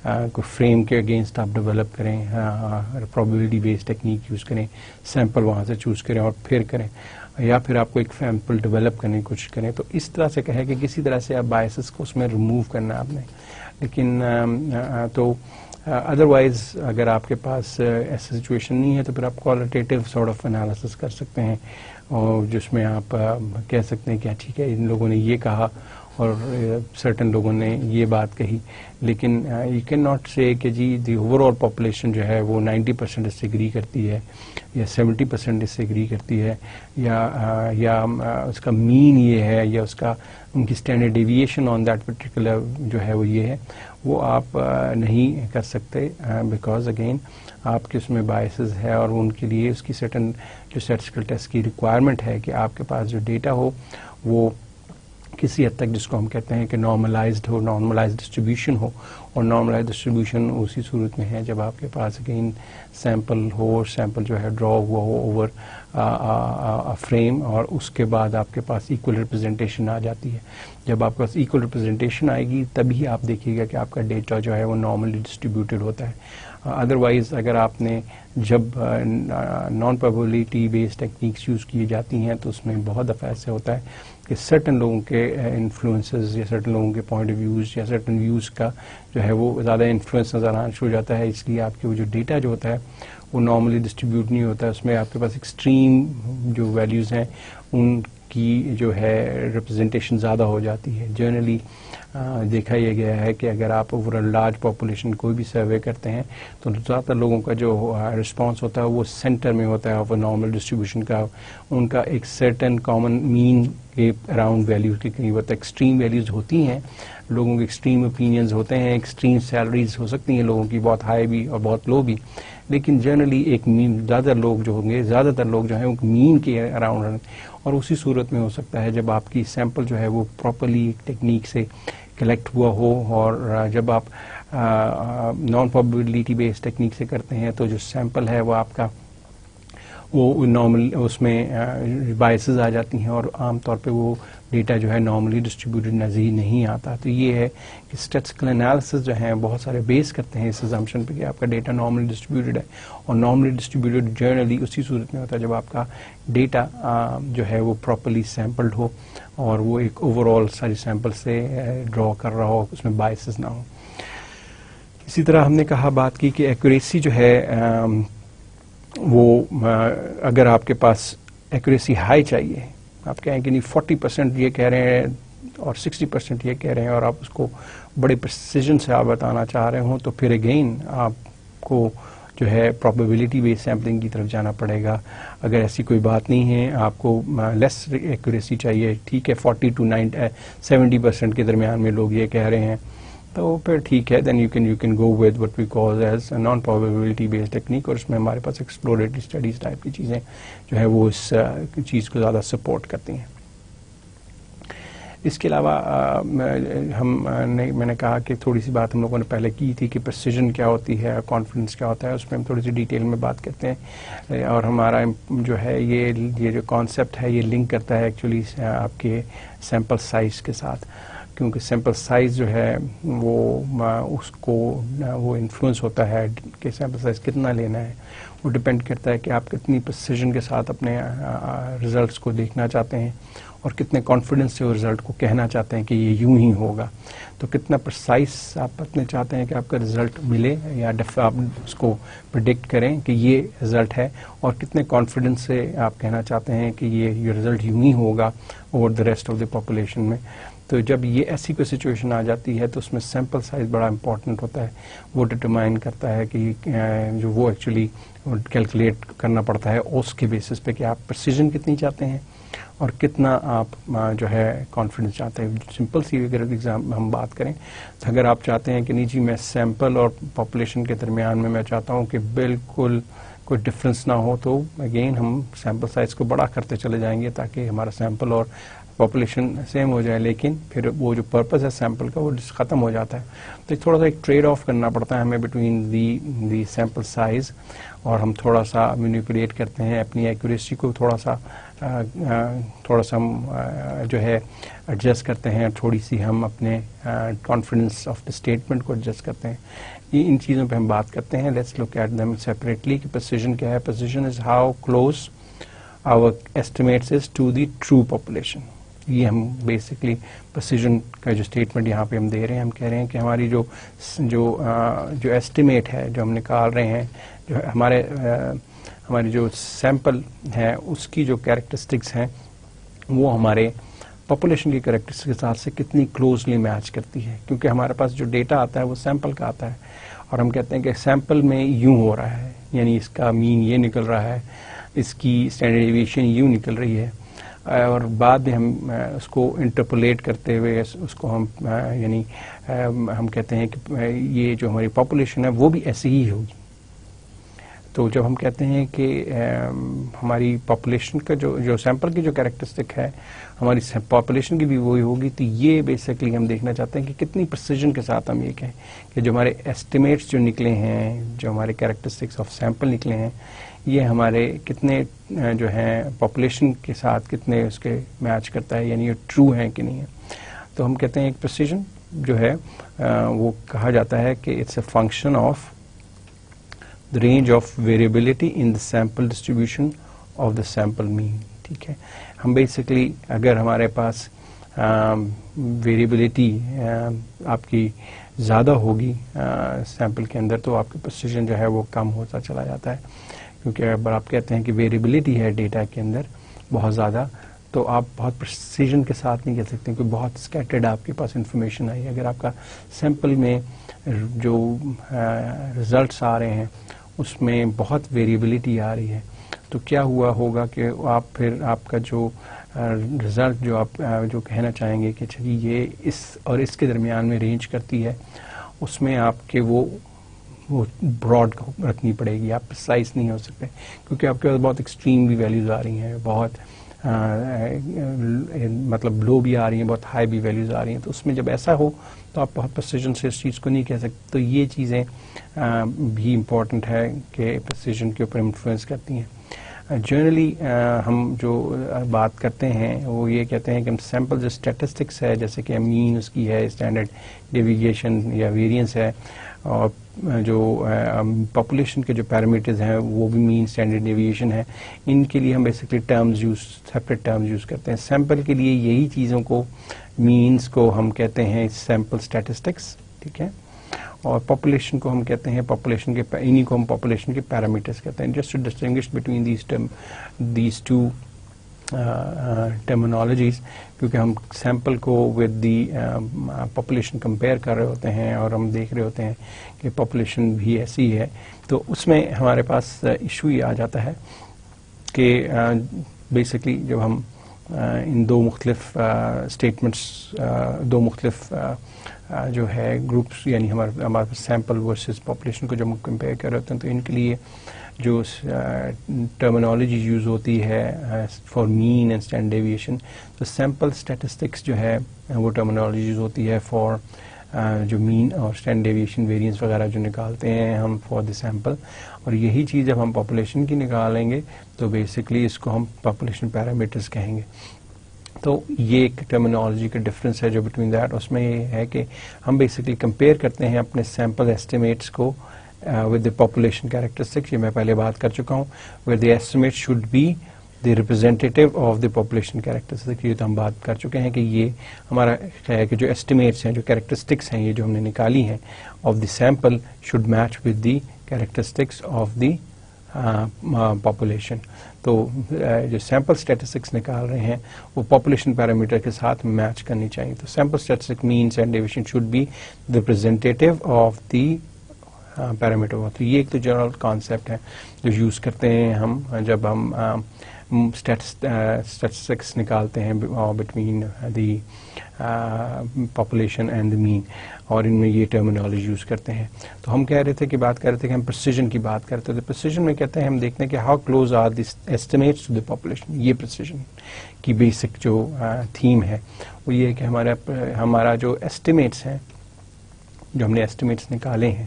کوئی فریم کے اگینسٹ آپ ڈیولپ کریں، پرابیبلٹی بیسڈ ٹیکنیک یوز کریں، سیمپل وہاں سے چوز کریں اور پھر کریں، یا پھر آپ کو ایک سیمپل ڈیولپ کرنے کی کوشش کریں. تو اس طرح سے کہیں کہ کسی طرح سے آپ بائسز کو اس میں ریموو کرنا ہے آپ نے. لیکن تو ادروائز اگر آپ کے پاس ایسی سچویشن نہیں ہے تو پھر آپ کوالٹیٹیو سارٹ آف انالیسس کر سکتے ہیں، اور جس میں آپ کہہ سکتے ہیں کہ ٹھیک ہے ان لوگوں نے یہ کہا اور سرٹن لوگوں نے یہ بات کہی، لیکن یو کین ناٹ سے کہ جی دی اوور آل پاپولیشن جو ہے وہ 90% اس سے ایگری کرتی ہے یا 70% اس سے ایگری کرتی ہے، یا اس کا مین یہ ہے، یا اس کا ان کی standard deviation on that particular جو ہے وہ یہ ہے، وہ آپ نہیں کر سکتے بیکاز اگین آپ کے اس میں بائسز ہے، اور ان کے لیے اس کی سرٹن جو اسٹیٹسٹیکل ٹیسٹ کی ریکوائرمنٹ ہے کہ آپ کے پاس جو ڈیٹا ہو وہ کسی حد تک جس کو ہم کہتے ہیں کہ نارملائزڈ ہو، نارملائزڈ ڈسٹریبیوشن ہو. اور نارملائزڈ ڈسٹریبیوشن اسی صورت میں ہے جب آپ کے پاس اگین سیمپل ہو، اور سیمپل جو ہے ڈرا ہوا ہو اوور فریم، اور اس کے بعد آپ کے پاس ایکول ریپرزنٹیشن آ جاتی ہے. جب آپ کے پاس ایکول ریپرزنٹیشن آئے گی تبھی آپ دیکھیے گا کہ آپ کا ڈیٹا جو ہے وہ نارملی ڈسٹریبیوٹیڈ ہوتا ہے. ادروائز اگر آپ نے جب naan probability based techniques use کی جاتی ہیں تو اس میں بہت دفعہ ایسے ہوتا ہے کہ سرٹن لوگوں کے انفلوئنسز یا سرٹن لوگوں کے پوائنٹ آف ویوز یا سرٹن ویوز کا جو ہے وہ زیادہ انفلوئنس نظر آنا شروع ہو جاتا ہے. اس لیے آپ کے وہ جو ڈیٹا جو ہوتا ہے وہ نارملی ڈسٹریبیوٹ نہیں ہوتا ہے، اس میں آپ کے پاس ایکسٹریم جو ویلیوز ہیں ان کی جو ہے ریپرزنٹیشن زیادہ ہو جاتی ہے. جنرلی دیکھا یہ گیا ہے کہ اگر آپ اوور لارج پاپولیشن کوئی بھی سروے کرتے ہیں تو زیادہ تر لوگوں کا جو رسپانس ہوتا ہے وہ سینٹر میں ہوتا ہے آف نارمل ڈسٹریبیوشن کا. ان کا ایک سرٹن کامن مین کے اراؤنڈ ویلیوز کے قریب ہوتا ہے. ایکسٹریم ویلیوز ہوتی ہیں لوگوں کے ایکسٹریم اوپینینز ہوتے ہیں, ایکسٹریم سیلریز ہو سکتی ہیں لوگوں کی, بہت ہائی بھی اور بہت لو بھی, لیکن جنرلی ایک مین زیادہ تر لوگ جو ہیں وہ مین کے اراؤنڈ رہتے ہیں. اور اسی صورت میں ہو سکتا ہے جب آپ کی سیمپل جو ہے وہ پراپرلی ٹیکنیک سے کلیکٹ ہوا ہو, اور جب آپ نان پرابیبلٹی بیس ٹیکنیک سے کرتے ہیں تو جو سیمپل ہے وہ آپ کا وہ نارمل اس میں بائسز آ جاتی ہیں, اور عام طور پہ وہ ڈیٹا جو ہے نارملی ڈسٹریبیوٹڈ نظیر نہیں آتا. تو یہ ہے کہ اسٹیٹسٹیکل انالیسس جو ہیں بہت سارے بیس کرتے ہیں اس اسمپشن پہ کہ آپ کا ڈیٹا نارملی ڈسٹریبیوٹڈ ہے, اور نارملی ڈسٹریبیوٹڈ جنرلی اسی صورت میں ہوتا ہے جب آپ کا ڈیٹا جو ہے وہ پراپرلی سیمپلڈ ہو اور وہ ایک اوور آل ساری سیمپل سے ڈرا کر رہا ہو, اس میں بائسز نہ ہو. اسی طرح ہم نے بات کی کہ ایکوریسی جو ہے وہ اگر آپ کے پاس ایکوریسی ہائی چاہیے, آپ کہیں کہ نہیں 40% یہ کہہ رہے ہیں اور 60% یہ کہہ رہے ہیں, اور آپ اس کو بڑے پریسیجن سے آپ بتانا چاہ رہے ہوں, تو پھر اگین آپ کو جو ہے پروبیبلٹی بیس سیمپلنگ کی طرف جانا پڑے گا. اگر ایسی کوئی بات نہیں ہے, آپ کو لیس ایکوریسی چاہیے, ٹھیک ہے 40 to 70% کے درمیان میں لوگ یہ کہہ رہے ہیں, تو پھر ٹھیک ہے, then you can go with what we call as non probability base technique, اور اس میں ہمارے پاس ایکسپلوریٹری اسٹڈیز ٹائپ کی چیزیں جو ہے وہ اس چیز کو زیادہ سپورٹ کرتی ہیں. اس کے علاوہ میں نے کہا کہ تھوڑی سی بات ہم لوگوں نے پہلے کی تھی کہ پریسیجن کیا ہوتی ہے, کانفیڈنس کیا ہوتا ہے, اس میں ہم تھوڑی سی ڈیٹیل میں بات کرتے ہیں. اور ہمارا جو ہے یہ جو کانسیپٹ ہے یہ لنک کرتا ہے ایکچولی آپ کے سیمپل سائز کے ساتھ, کیونکہ سیمپل سائز جو ہے وہ اس کو وہ انفلوئنس ہوتا ہے کہ سیمپل سائز کتنا لینا ہے, وہ ڈپینڈ کرتا ہے کہ آپ کتنی پریسیجن کے ساتھ اپنے ریزلٹس کو دیکھنا چاہتے ہیں اور کتنے کانفیڈنس سے وہ رزلٹ کو کہنا چاہتے ہیں کہ یہ یوں ہی ہوگا. تو کتنا پرسائز آپ اپنے چاہتے ہیں کہ آپ کا رزلٹ ملے, یا آپ اس کو پریڈکٹ کریں کہ یہ رزلٹ ہے, اور کتنے کانفیڈنس سے آپ کہنا چاہتے ہیں کہ یہ رزلٹ یوں ہی ہوگا over the rest of the population میں. تو جب یہ ایسی کوئی سچویشن آ جاتی ہے تو اس میں سیمپل سائز بڑا امپورٹنٹ ہوتا ہے, وہ ڈٹرمائن کرتا ہے کہ جو وہ ایکچولی کیلکولیٹ کرنا پڑتا ہے اس کے بیسس پہ کہ آپ پریسیجن کتنی چاہتے ہیں اور کتنا آپ جو ہے کانفیڈنس چاہتے ہیں. سمپل سی اگر ایگزام ہم بات کریں تو اگر آپ چاہتے ہیں کہ نہیں جی میں سیمپل اور پاپولیشن کے درمیان میں چاہتا ہوں کہ بالکل کوئی ڈفرینس نہ ہو, تو اگین ہم سیمپل سائز کو بڑا کرتے چلے جائیں گے تاکہ ہمارا سیمپل اور پاپولیشن سیم ہو جائے, لیکن پھر وہ جو پرپز ہے سیمپل کا وہ ختم ہو جاتا ہے. تو تھوڑا سا ایک ٹریڈ آف کرنا پڑتا ہے ہمیں بٹوین دی سیمپل سائز, اور ہم تھوڑا سا مینیپولیٹ کرتے ہیں اپنی ایکوریسی کو, تھوڑا سا ہم جو ہے ایڈجسٹ کرتے ہیں, تھوڑی سی ہم اپنے کانفیڈنس آف دا اسٹیٹمنٹ کو ایڈجسٹ کرتے ہیں. یہ ان چیزوں پہ ہم بات کرتے ہیں. Let's look at them separately کہ پریسیجن کیا ہے. Precision is how close our estimates is to the true population. یہ ہم بیسکلی پریسیجن کا جو اسٹیٹمنٹ یہاں پہ ہم دے رہے ہیں, ہم کہہ رہے ہیں کہ ہماری جو ایسٹیمیٹ ہے جو ہم نکال رہے ہیں, جو ہماری جو سیمپل ہے اس کی جو کیریکٹرسٹکس ہیں وہ ہمارے پاپولیشن کی کیریکٹرسٹکس کے ساتھ سے کتنی کلوزلی میچ کرتی ہے. کیونکہ ہمارے پاس جو ڈیٹا آتا ہے وہ سیمپل کا آتا ہے, اور ہم کہتے ہیں کہ سیمپل میں یوں ہو رہا ہے, یعنی اس کا مین یہ نکل رہا ہے, اس کی اسٹینڈرڈ ایویشن یوں نکل رہی ہے, اور بعد میں ہم اس کو انٹرپولیٹ کرتے ہوئے اس کو ہم یعنی ہم کہتے ہیں کہ یہ جو ہماری پاپولیشن ہے وہ بھی ایسی ہی ہوگی. تو جب ہم کہتے ہیں کہ ہماری پاپولیشن کا جو سیمپل کی جو کیریکٹرسٹک ہے ہماری پاپولیشن کی بھی وہی ہوگی, تو یہ بیسکلی ہم دیکھنا چاہتے ہیں کہ کتنی پریسیجن کے ساتھ ہم یہ کہیں کہ جو ہمارے ایسٹیمیٹس جو نکلے ہیں, جو ہمارے کیریکٹرسٹکس آف سیمپل نکلے ہیں, یہ ہمارے کتنے جو ہیں پاپولیشن کے ساتھ کتنے اس کے میچ کرتا ہے, یعنی یہ ٹرو ہیں کہ نہیں ہے. تو ہم کہتے ہیں ایک پریسیجن جو ہے وہ کہا جاتا ہے کہ it's a function of the range of variability in the sample distribution of the sample mean. ٹھیک ہے, ہم بیسکلی اگر ہمارے پاس ویریبلٹی آپ کی زیادہ ہوگی سیمپل کے اندر تو آپ کی پریسیجن جو ہے وہ کم ہوتا چلا جاتا ہے. کیونکہ اگر آپ کہتے ہیں کہ ویریبلٹی ہے ڈیٹا کے اندر بہت زیادہ, تو آپ بہت پریسیجن کے ساتھ نہیں کہہ سکتے کہ بہت اسکیٹرڈ آپ کے پاس انفارمیشن آئی. اگر آپ کا سیمپل میں جو ریزلٹس آ رہے ہیں اس میں بہت ویریبلٹی آ رہی ہے, تو کیا ہوا ہوگا کہ آپ پھر آپ کا جو رزلٹ جو آپ جو کہنا چاہیں گے کہ اچھا جی یہ اس اور اس کے درمیان میں رینج کرتی ہے، اس میں آپ کے وہ براڈ رکھنی پڑے گی، آپ پریسائز نہیں ہو سکتے کیونکہ آپ کے پاس بہت ایکسٹریم بھی ویلیوز آ رہی ہیں، بہت مطلب لو بھی آ رہی ہیں، بہت ہائی بھی ویلیوز آ رہی ہیں. تو اس میں جب ایسا ہو تو آپ بہت پریسیجن سے اس چیز کو نہیں کہہ سکتے. تو یہ چیزیں بھی امپورٹنٹ ہے کہ پریسیجن کے اوپر انفلوئنس کرتی ہیں. جنرلی ہم جو بات کرتے ہیں وہ یہ کہتے ہیں کہ ہم سیمپل جو اسٹیٹسٹکس ہے، جیسے کہ مین اس کی ہے، اسٹینڈرڈ ڈیویگیشن یا ویریئنس ہے، اور جو پاپولیشن کے جو پیرامیٹرز ہیں وہ بھی مین اسٹینڈرڈ ڈیویشن ہے. ان کے لیے ہم بیسکلی سیپریٹ ٹرمز یوز کرتے ہیں. سیمپل کے لیے یہی چیزوں کو، مینس کو ہم کہتے ہیں سیمپل اسٹیٹسٹکس، ٹھیک ہے، اور پاپولیشن کو ہم کہتے ہیں پاپولیشن کے، انہیں کو ہم پاپولیشن کے پیرامیٹرز کہتے ہیں. Just to distinguish between these two terminologies, کیونکہ ہم سیمپل کو ود دی پاپولیشن کمپیئر کر رہے ہوتے ہیں اور ہم دیکھ رہے ہوتے ہیں کہ پاپولیشن بھی ایسی ہے. تو اس میں ہمارے پاس ایشو یہ آ جاتا ہے کہ بیسکلی جب ہم ان دو مختلف اسٹیٹمنٹس، دو مختلف جو ہے گروپس، یعنی ہمارے پاس سیمپل ورسز پاپولیشن کو جب ہم کمپیئر کر رہے ہوتے ہیں تو ان کے لیے جو ٹرمینالوجی یوز ہوتی ہے for mean and standard deviation, تو سیمپل اسٹیٹسٹکس جو ہے وہ ٹرمینالوجی یوز ہوتی ہے فار جو مین اور اسٹینڈرڈ ڈیویشن ویریئنس وغیرہ جو نکالتے ہیں ہم فار دی سیمپل. اور یہی چیز جب ہم پاپولیشن کی نکالیں گے تو بیسکلی اس کو ہم پاپولیشن پیرامیٹرز کہیں گے. تو یہ ایک ٹرمینالوجی کا ڈفرینس ہے جو بٹوین دیٹ. اس میں یہ ہے کہ ہم بیسکلی کمپیئر کرتے ہیں اپنے سیمپل ایسٹیمیٹس کو ود دی پاپولیشن کیریکٹرسٹکس. یہ میں پہلے بات کر چکا ہوں، where the estimate should be the representative of the population characteristics. یہ تو ہم بات کر چکے ہیں کہ یہ ہمارا ہے کہ جو ایسٹیمیٹس ہیں، جو کیریکٹرسٹکس ہیں، یہ جو ہم نے نکالی ہیں of the sample should match with the characteristics of the population. تو جو سیمپل اسٹیٹسٹکس نکال رہے ہیں وہ پاپولیشن پیرامیٹر کے ساتھ میچ کرنی چاہیے. تو sample statistic means and deviation should be representative of the parameter. تو یہ ایک تو جنرل کانسیپٹ ہے جو یوز کرتے ہیں ہم جب ہم اسٹیٹسٹکس نکالتے ہیں between the population and the mean, اور ان میں یہ ٹرمینالوجی یوز کرتے ہیں. تو ہم کہہ رہے تھے کہ بات کر رہے تھے کہ ہم پریسیجن کی بات کرتے تھے. پریسیجن میں کہتے ہیں ہم دیکھتے ہیں کہ how close are the estimates to the population. یہ پریسیجن کی بیسک جو تھیم ہے وہ یہ ہے کہ ہمارا جو ایسٹیمیٹس ہیں، جو ہم نے ایسٹیمیٹس نکالے ہیں،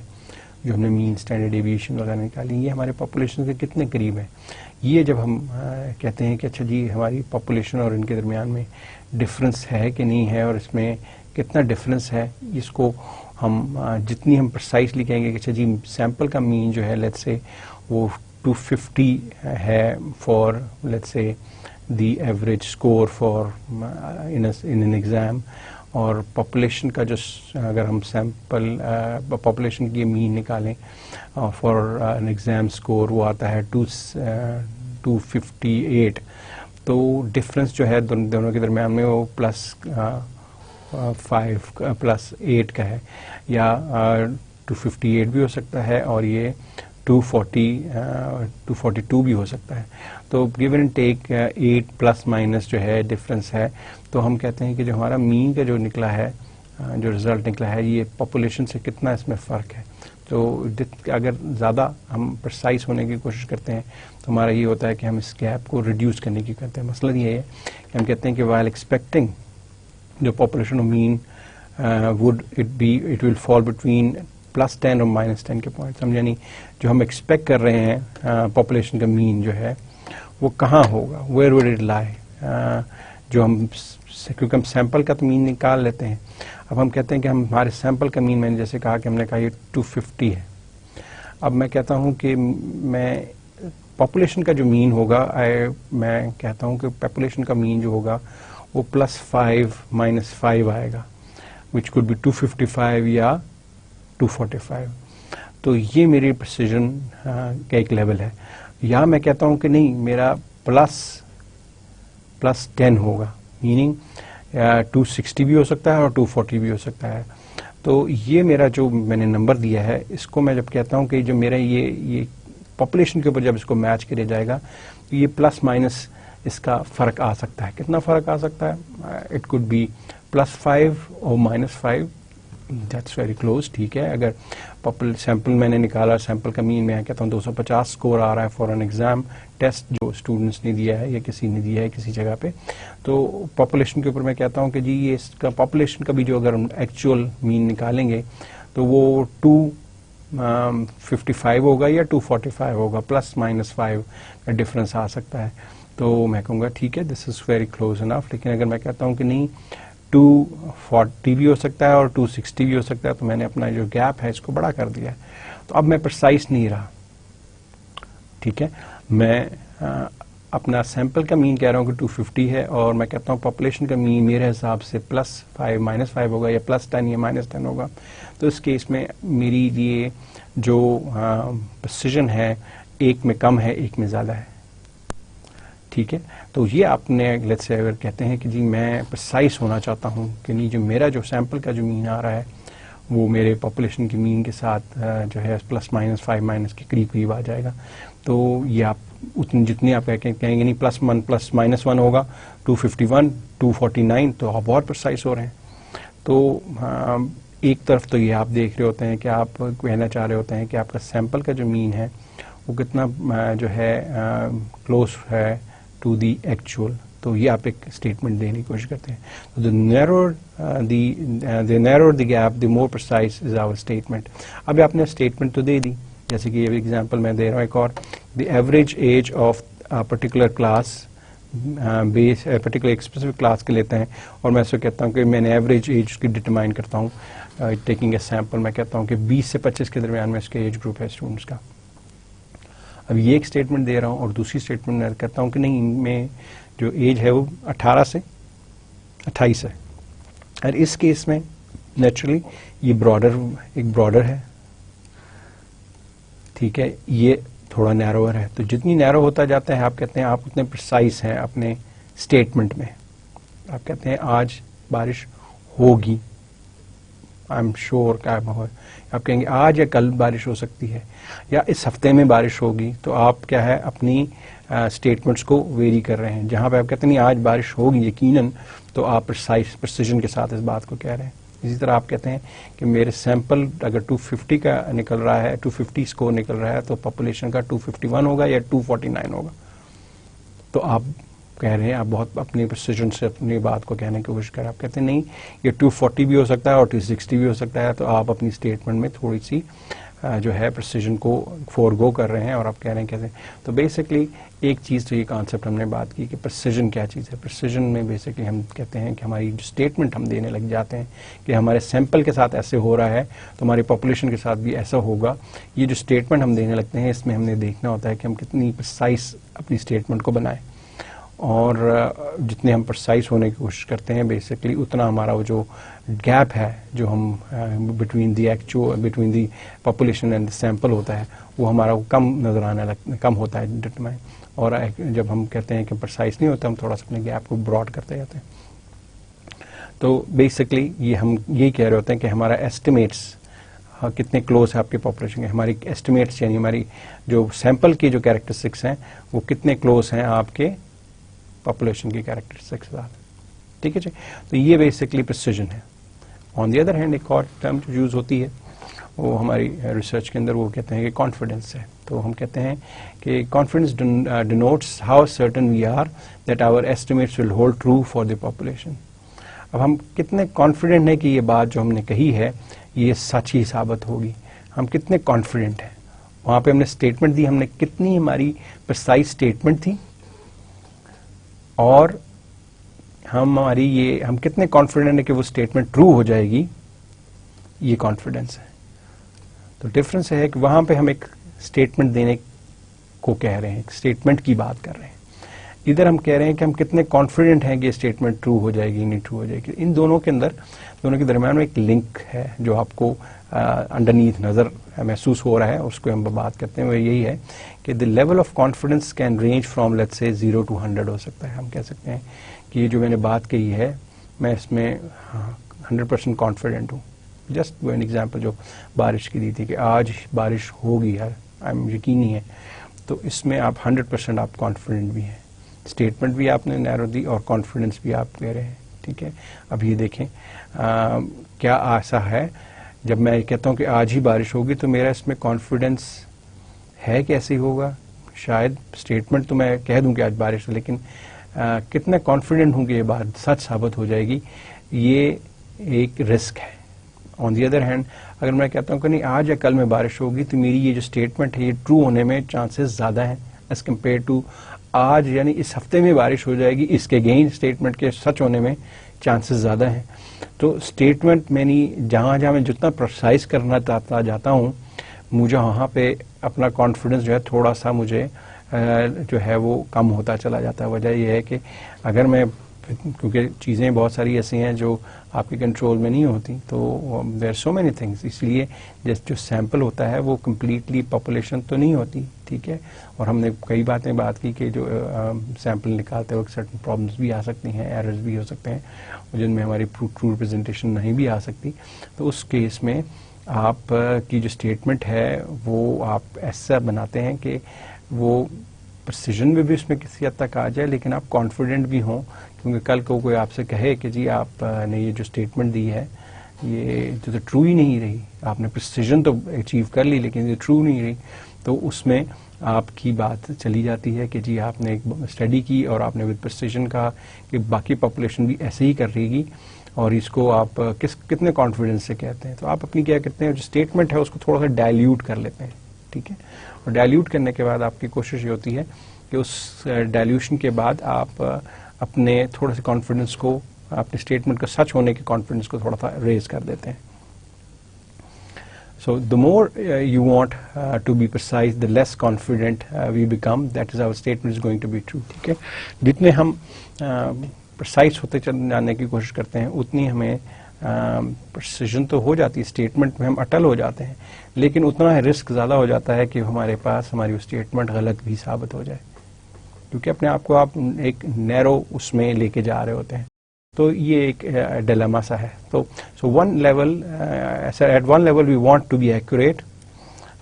جو ہم نے مین اسٹینڈرڈ ڈیویشن وغیرہ نکالی، یہ ہمارے پاپولیشن کے کتنے قریب ہیں. یہ جب ہم کہتے ہیں کہ اچھا جی ہماری پاپولیشن اور ان کے درمیان میں ڈفرینس ہے کہ نہیں ہے، اور اس میں کتنا ڈفرینس ہے، اس کو ہم جتنی ہم پرسائزلی کہیں گے کہ اچھا جی سیمپل کا مین جو ہے لیٹس سے وہ 250 ہے for let's say the average score for in an exam, اور پاپولیشن کا جو اگر ہم سیمپل پاپولیشن کی مین نکالیں فار این ایگزام اسکور وہ آتا ہے 258. تو ڈفرینس جو ہے دونوں کے درمیان میں وہ +5 +8 کا ہے، یا 258 بھی ہو سکتا ہے اور یہ 242 بھی ہو سکتا ہے. تو give and take 8 plus minus جو ہے ڈفرینس ہے. تو ہم کہتے ہیں کہ جو ہمارا مین کا جو نکلا ہے، جو رزلٹ نکلا ہے، یہ پاپولیشن سے کتنا اس میں فرق ہے. تو اگر زیادہ ہم پرسائز ہونے کی کوشش کرتے ہیں تو ہمارا یہ ہوتا ہے کہ ہم اس گیپ کو ریڈیوس کرنے کی کرتے ہیں. مسئلہ یہ ہے کہ ہم کہتے ہیں کہ وائل ایکسپیکٹنگ جو population of mean it will fall between +10 اور -10 کے پوائنٹس. ہم یعنی جو ہم ایکسپیکٹ کر رہے ہیں پاپولیشن کا مین جو ہے وہ کہاں ہوگا، ویئر وڈ اٹ لائی. جو ہم کیونکہ ہم سیمپل کا تو مین نکال لیتے ہیں. اب ہم کہتے ہیں کہ ہمارے سیمپل کا مین، میں نے جیسے کہا کہ ہم نے کہا یہ 250 ہے. اب میں کہتا ہوں کہ میں پاپولیشن کا جو مین ہوگا، میں کہتا ہوں کہ پاپولیشن کا مین جو ہوگا وہ +5 -5 آئے گا، وچ کوڈ بی 255 یا 245. تو یہ میری پریسیجن کا ایک لیول ہے. یا میں کہتا ہوں کہ نہیں، میرا +10 ہوگا، میننگ 260 بھی ہو سکتا ہے اور 240 بھی ہو سکتا ہے. تو یہ میرا جو میں نے نمبر دیا ہے، اس کو میں جب کہتا ہوں کہ جو میرا یہ پاپولیشن کے اوپر جب اس کو میچ کیا جائے گا تو یہ پلس مائنس اس کا فرق آ سکتا ہے. کتنا فرق آ سکتا ہے؟ اٹ کوڈ بی +5 اور -5. That's very close. ٹھیک ہے, اگر سیمپل میں نے نکالا, سیمپل کا مین میں کہتا ہوں 250 اسکور آ رہا ہے فار این ایگزام ٹیسٹ جو اسٹوڈنٹس نے دیا ہے یا کسی نے دیا ہے کسی جگہ پہ, تو پاپولیشن کے اوپر میں کہتا ہوں کہ جی یہ اس کا پاپولیشن کا بھی جو اگر ہم ایکچوئل مین نکالیں گے تو وہ 255 ہوگا یا 245 ہوگا, +-5 کا ڈفرنس آ سکتا ہے. تو میں کہوں گا ٹھیک ہے, دس از ویری کلوز انف. لیکن اگر میں کہتا ہوں کہ نہیں 240 بھی ہو سکتا ہے اور 260 بھی ہو سکتا ہے, تو میں نے اپنا جو گیپ ہے اس کو بڑا کر دیا ہے. تو اب میں پرسائز نہیں رہا. ٹھیک ہے, میں اپنا سیمپل کا مین کہہ رہا ہوں کہ 250 ہے, اور میں کہتا ہوں پاپولیشن کا مین میرے حساب سے +5 -5 ہوگا یا +10 یا -10 ہوگا. تو اس کیس میں میری لیے جو پریسیژن ہے ایک میں کم ہے, ایک میں زیادہ ہے. ٹھیک ہے, تو یہ آپ نے لیٹس سے اگر کہتے ہیں کہ جی میں پرسائز ہونا چاہتا ہوں کہ نہیں جو میرا جو سیمپل کا جو مین آ رہا ہے وہ میرے پاپولیشن کے مین کے ساتھ جو ہے +-5 کے قریب آ جائے گا, تو یہ آپ جتنے آپ کہیں گے نہیں +1 +-1 ہوگا 251 249, تو آپ اور پرسائز ہو رہے ہیں. تو ایک طرف تو یہ آپ دیکھ رہے ہوتے ہیں کہ آپ کہنا چاہ رہے ہوتے ہیں کہ آپ کا سیمپل کا جو مین ہے وہ کتنا جو ہے کلوز ہے ٹو دی ایکچوئل, تو یہ آپ ایک اسٹیٹمنٹ دینے کی کوشش کرتے ہیں. تو the narrower the gap the more precise is our statement. اب آپ نے اسٹیٹمنٹ تو دے دی, جیسے کہ یہ ایگزامپل میں دے رہا ہوں ایک اور, the average age of a particular class base particular ایک اسپیسیفک کلاس کے لیتے ہیں, اور میں اس کو کہتا ہوں کہ میں نے ایوریج ایج کی ڈٹرمائن کرتا ہوں ٹیکنگ اے سیمپل. میں کہتا ہوں کہ 20 سے 25 کے درمیان میں اس کے ایج گروپ ہے اسٹوڈنٹس کا. اب یہ ایک اسٹیٹمنٹ دے رہا ہوں, اور دوسری اسٹیٹمنٹ میں کہتا ہوں کہ نہیں ان میں جو ایج ہے وہ 18 سے 28 ہے. اور اس کیس میں نیچرلی یہ ایک براڈر ہے. ٹھیک ہے, یہ تھوڑا نیروور ہے. تو جتنی نیرو ہوتا جاتا ہے آپ کہتے ہیں آپ اتنے پرسائز ہیں اپنے اسٹیٹمنٹ میں. آپ کہتے ہیں آج بارش ہوگی, آئی ایم شیور کا آپ کہیں گے آج یا کل بارش ہو سکتی ہے یا اس ہفتے میں بارش ہوگی. تو آپ کیا ہے اپنی اسٹیٹمنٹس کو ویری کر رہے ہیں. جہاں پہ آپ کہتے ہیں آج بارش ہوگی یقیناً, تو آپ پرسیژن کے ساتھ اس بات کو کہہ رہے ہیں. اسی طرح آپ کہتے ہیں کہ میرے سیمپل اگر 250 کا نکل رہا ہے, 250 اسکور نکل رہا ہے, تو پاپولیشن کا 251 ہوگا یا 249 ہوگا. تو آپ کہہ رہے ہیں آپ بہت اپنی پرسیژن سے اپنی بات کو کہنے کی کوشش کر رہے ہیں. آپ کہتے ہیں نہیں یہ 240 بھی ہو سکتا ہے اور 260 بھی ہو سکتا ہے. تو آپ اپنی اسٹیٹمنٹ میں تھوڑی سی جو ہے پرسیژن کو فورگو کر رہے ہیں, اور آپ کہہ رہے ہیں کیسے. تو بیسکلی ایک چیز تو یہ کانسیپٹ ہم نے بات کی کہ پرسیژن کیا چیز ہے. پرسیژن میں بیسکلی ہم کہتے ہیں کہ ہماری جو اسٹیٹمنٹ ہم دینے لگ جاتے ہیں کہ ہمارے سیمپل کے ساتھ ایسے ہو رہا ہے تو ہماری پاپولیشن کے ساتھ بھی ایسا ہوگا. یہ جو اسٹیٹمنٹ ہم دینے لگتے ہیں اس میں ہم نے دیکھنا ہوتا ہے کہ ہم کتنی پرسائز اپنی اسٹیٹمنٹ کو بنائیں, اور جتنے ہم پرسائز ہونے کی کوشش کرتے ہیں بیسکلی اتنا ہمارا وہ جو گیپ ہے جو ہم between the population and sample ہوتا ہے وہ ہمارا کم نظر آنے کم ہوتا ہے ڈٹرمائن. اور جب ہم کہتے ہیں کہ پرسائز نہیں ہوتا ہم تھوڑا سا اپنے گیپ کو براڈ کرتے جاتے ہیں. تو بیسکلی یہ ہم یہی کہہ رہے ہوتے ہیں کہ ہمارا ایسٹیمیٹس کتنے کلوز ہے آپ کے پاپولیشن کے. ہماری ایسٹیمیٹس یعنی ہماری جو سیمپل کی جو کیریکٹرسٹکس ہیں وہ کتنے کلوز ہیں آپ کے پاپولیشن کی کیریکٹرسٹکس کے ساتھ. ٹھیک ہے جی, تو یہ بیسکلی پریسیژن ہے. آن دی ادر ہینڈ ایک اور ٹرم جو یوز ہوتی ہے وہ ہماری ریسرچ کے اندر وہ کہتے ہیں کہ کانفیڈنس ہے. تو ہم کہتے ہیں کہ confidence denotes how certain we are that our estimates will hold true for the population. اب ہم کتنے کانفیڈنٹ ہیں کہ یہ بات جو ہم نے کہی ہے یہ سچ ہی ثابت ہوگی. ہم کتنے کانفیڈنٹ ہیں. وہاں پہ ہم نے اسٹیٹمنٹ دی, ہم نے کتنی ہماری پرسائز اسٹیٹمنٹ تھی, اور ہم کتنے کانفیڈنٹ ہیں کہ وہ اسٹیٹمنٹ ٹرو ہو جائے گی. یہ کانفیڈنس ہے. تو ڈفرنس ہے کہ وہاں پہ ہم ایک اسٹیٹمنٹ دینے کو کہہ رہے ہیں, اسٹیٹمنٹ کی بات کر رہے ہیں. ادھر ہم کہہ رہے ہیں کہ ہم کتنے کانفیڈنٹ ہیں کہ اسٹیٹمنٹ ٹرو ہو جائے گی نہیں ٹرو ہو جائے گی. ان دونوں کے درمیان میں ایک لنک ہے جو آپ کو انڈرنیتھ نظر محسوس ہو رہا ہے, اس کو ہم بات کرتے ہیں. وہ یہی ہے کہ the level of confidence can range from let's say 0 to 100 ہو سکتا ہے. ہم کہہ سکتے ہیں کہ یہ جو میں نے بات کہی ہے میں اس میں 100% کانفیڈنٹ ہوں. جسٹ وہ ایگزامپل جو بارش کی دی تھی کہ آج بارش ہوگی, یقینی ہے. تو اس میں آپ 100% آپ کانفیڈنٹ بھی ہیں. اسٹیٹمنٹ بھی آپ نے نیرو دی اور کانفیڈنس بھی آپ دے رہے ہیں. ٹھیک ہے, اب یہ دیکھیں کیا ایسا ہے جب میں کہتا ہوں کہ آج ہی بارش ہوگی تو میرا اس میں کانفیڈنس ہے کہ ایسے ہی ہوگا. شاید اسٹیٹمنٹ تو میں کہہ دوں کہ آج بارش ہے, لیکن کتنا کانفیڈنٹ ہوں کہ یہ بات سچ ثابت ہو جائے گی, یہ ایک رسک ہے. آن دی ادر ہینڈ اگر میں کہتا ہوں کہ نہیں آج یا کل میں بارش ہوگی تو میری یہ جو اسٹیٹمنٹ ہے یہ ٹرو ہونے میں چانسز زیادہ ہیں ایز کمپیئر ٹو آج, یعنی اس ہفتے میں بارش ہو جائے گی, اس کے اگین اسٹیٹمنٹ کے سچ ہونے میں چانسز زیادہ ہیں. تو اسٹیٹمنٹ میں جہاں جہاں میں جتنا پرسائز کرنا جاتا ہوں مجھے وہاں پہ اپنا کانفیڈنس جو ہے تھوڑا سا مجھے جو ہے وہ کم ہوتا چلا جاتا ہے. وجہ یہ ہے کہ اگر میں, کیونکہ چیزیں بہت ساری ایسی ہیں جو آپ کے کنٹرول میں نہیں ہوتی, تو دیر سو مینی تھنگس, اس لیے جو سیمپل ہوتا ہے وہ کمپلیٹلی پاپولیشن تو نہیں ہوتی. ٹھیک ہے, اور ہم نے کئی بات کی کہ جو سیمپل نکالتے وقت سرٹن پرابلمس بھی آ سکتی ہیں, ایررز بھی ہو سکتے ہیں, جن میں ہماری ٹرو ریپرزنٹیشن نہیں بھی آ سکتی. تو اس کیس میں آپ کی جو اسٹیٹمنٹ ہے وہ آپ ایسا بناتے ہیں کہ وہ پرسیژن میں بھی اس میں کسی حد تک آ جائے, لیکن آپ کانفیڈنٹ بھی ہوں, کیونکہ کل کو کوئی آپ سے کہے کہ جی آپ نے یہ جو اسٹیٹمنٹ دی ہے یہ جو تو ٹرو ہی نہیں رہی, آپ نے پرسیژن تو اچیو کر لی لیکن یہ ٹرو نہیں رہی, تو اس میں آپ کی بات چلی جاتی ہے کہ جی آپ نے ایک اسٹڈی کی اور آپ نے ود پرسیژن کہا کہ باقی پاپولیشن بھی ایسے ہی کر رہے گی, اور اس کو آپ کتنے کانفیڈنس سے کہتے ہیں. تو آپ اپنی کیا کہتے ہیں جو اسٹیٹمنٹ ہے اس کو تھوڑا سا ڈائلیوٹ کر لیتے ہیں. ٹھیک ہے, اور ڈائلیوٹ کرنے کے بعد آپ کی کوشش یہ ہوتی ہے کہ اس ڈائلیوشن کے بعد آپ اپنے تھوڑا سا کانفیڈنس کو, اپنے اسٹیٹمنٹ کا سچ ہونے کے کانفیڈنس کو تھوڑا سا ریز کر دیتے ہیں. So the more you want to be precise, the less confident we become. That is, our statement is going to be true. ٹھیک ہے, جتنے ہم پرسائز ہوتے جانے کی کوشش کرتے ہیں اتنی ہمیں پرسیژن تو ہو جاتی ہے, اسٹیٹمنٹ میں ہم اٹل ہو جاتے ہیں, لیکن اتنا رسک زیادہ ہو جاتا ہے کہ ہمارے پاس ہماری وہ اسٹیٹمنٹ غلط بھی ثابت ہو جائے, کیونکہ اپنے آپ کو آپ ایک نیرو اس میں لے کے جا رہے ہوتے ہیں. تو یہ ایک ڈیلیما سا ہے. تو one level, at one level we want to be accurate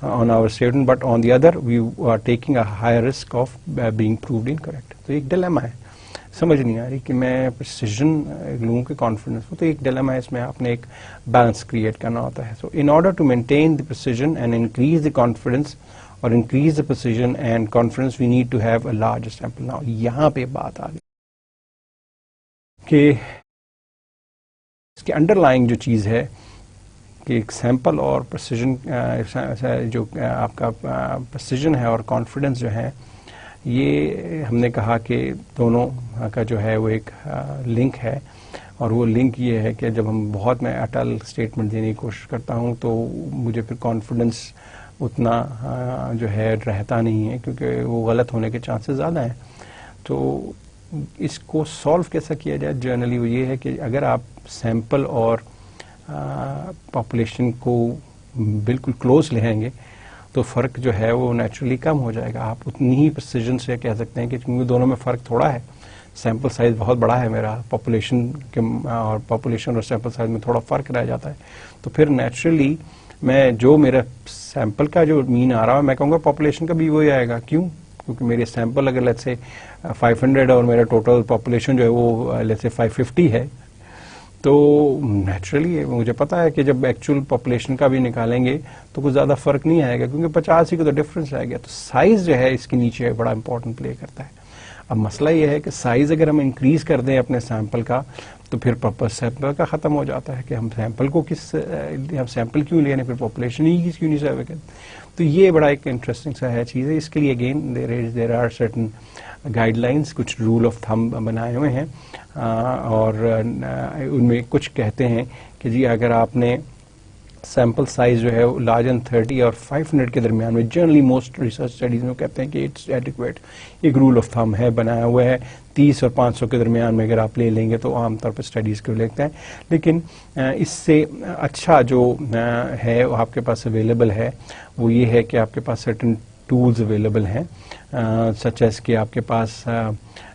on our statement, but on the other we are taking a higher risk of being proved incorrect. تو ایک ڈیلیما ہے, سمجھ نہیں آ رہی کہ میں پرسیژن لوں کہ کانفیڈنس ہو, تو ایک ڈیلیما ہے, اس میں آپ نے ایک بیلنس کریٹ کرنا ہوتا ہے. So in order to maintain the precision and increase the confidence اور increase the precision and confidence we need to have a large sample. Now یہاں پہ بات آ گئی کہ اس کے انڈر لائنگ جو چیز ہے کہ ایک سیمپل اور پرسیژن, جو آپ کا پرسیژن ہے اور کانفیڈنس جو ہے, یہ ہم نے کہا کہ دونوں کا جو ہے وہ ایک لنک ہے, اور وہ لنک یہ ہے کہ جب ہم بہت میں اٹل اسٹیٹمنٹ دینے کی کوشش کرتا ہوں تو مجھے پھر کانفیڈنس اتنا جو ہے رہتا نہیں ہے, کیونکہ وہ غلط ہونے کے چانسز زیادہ ہیں. تو اس کو سالو کیسا کیا جائے, جنرلی وہ یہ ہے کہ اگر آپ سیمپل اور پاپولیشن کو بالکل کلوز لیں گے تو فرق جو ہے وہ نیچرلی کم ہو جائے گا. آپ اتنی ہی پرسیژن سے کہہ سکتے ہیں کہ کیونکہ دونوں میں فرق تھوڑا ہے, سیمپل سائز بہت بڑا ہے میرا, پاپولیشن کے اور پاپولیشن اور سیمپل سائز میں تھوڑا فرق رہ جاتا ہے, تو پھر نیچرلی میں جو میرا سیمپل کا جو مین آ رہا ہے میں کہوں گا پاپولیشن کا بھی وہی آئے گا. کیوں؟ کیونکہ میرے سیمپل اگر لیٹس سے 500 اور میرا ٹوٹل پاپولیشن جو ہے وہ لیٹس سے 550 ہے, تو نیچرلی مجھے پتا ہے کہ جب ایکچوئل پاپولیشن کا بھی نکالیں گے تو کچھ زیادہ فرق نہیں آئے گا, کیونکہ 50 ہی کا تو ڈفرینس آئے گا. تو سائز جو ہے اس کے نیچے بڑا امپورٹنٹ پلے کرتا ہے. اب مسئلہ یہ ہے کہ سائز اگر ہم انکریز کر دیں اپنے سیمپل کا تو پھر پرپز سیمپل کا ختم ہو جاتا ہے کہ ہم سیمپل کو ہم سیمپل کیوں لے رہے ہیں, پھر پاپولیشن ہی کیوں نہیں سروے کرتے. تو یہ بڑا ایک انٹرسٹنگ سا ہے چیز ہے. اس کے لیے again there are certain guidelines, کچھ رول آف تھم بنائے ہوئے ہیں, اور ان میں کچھ کہتے ہیں کہ جی اگر آپ نے سیمپل سائز جو ہے لارج ان 30 اور 500 کے درمیان میں, جنرلی موسٹ ریسرچ اسٹڈیز میں کہتے ہیں کہ اٹس ایڈیکویٹ, ایک رول آف تھم ہے بنایا ہوا ہے, 30 اور 500 کے درمیان میں اگر آپ لے لیں گے تو عام طور پہ اسٹڈیز کو لکھتے ہیں. لیکن اس سے اچھا جو ہے وہ آپ کے پاس اویلیبل ہے وہ یہ ہے کہ آپ کے پاس سرٹن ٹولز اویلیبل ہیں, سچ ایز کہ آپ کے پاس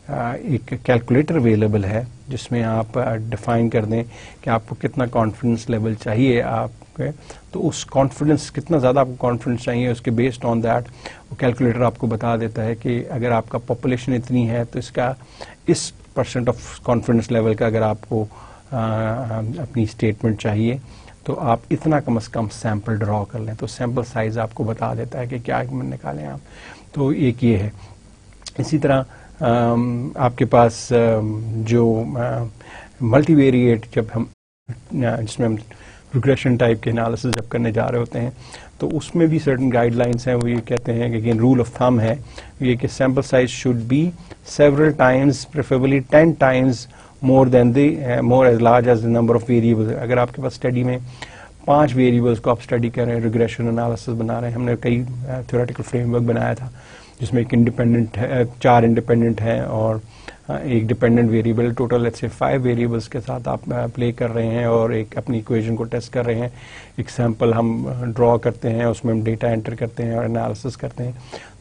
ایک کیلکولیٹر اویلیبل ہے جس میں آپ ڈیفائن کر دیں کہ آپ کو کتنا کانفیڈنس لیول چاہیے آپ کے، تو اس کانفیڈنس کتنا زیادہ آپ کو کانفیڈنس چاہیے اس کے بیسڈ آن دیٹ وہ کیلکولیٹر آپ کو بتا دیتا ہے کہ اگر آپ کا پاپولیشن اتنی ہے تو اس کا اس پرسنٹ آف کانفیڈنس لیول کا اگر آپ کو اپنی اسٹیٹمنٹ چاہیے تو آپ اتنا کم از کم سیمپل ڈرا کر لیں، تو سیمپل سائز آپ کو بتا دیتا ہے کہ کیا نکالیں آپ. تو ایک یہ ہے. اسی طرح آپ کے پاس جو ملٹی ویریٹ جب ہم جس میں ہم ریگریشن ٹائپ کے انالیسس جب کرنے جا رہے ہوتے ہیں تو اس میں بھی سرٹن گائیڈ لائنس ہیں. وہ یہ کہتے ہیں کہ رول آف تھم ہے یہ کہ sample size should be several times preferably 10 times more as large as the number of variables. اگر آپ کے پاس اسٹڈی میں 5 ویریبلس کو آپ اسٹڈی کر رہے ہیں، ریگریشن انالیسس بنا رہے ہیں، ہم نے کئی تھیوریٹیکل فریم ورک بنایا تھا جس میں ایک انڈیپینڈنٹ ہے، 4 انڈیپینڈنٹ ہیں اور ایک dependent variable, total let's say 5 variables کے ساتھ آپ پلے کر رہے ہیں اور ایک اپنی ایکویژن کو ٹیسٹ کر رہے ہیں. ایک سیمپل ہم ڈرا کرتے ہیں، اس میں ہم ڈیٹا انٹر کرتے ہیں اور انالیسس کرتے ہیں.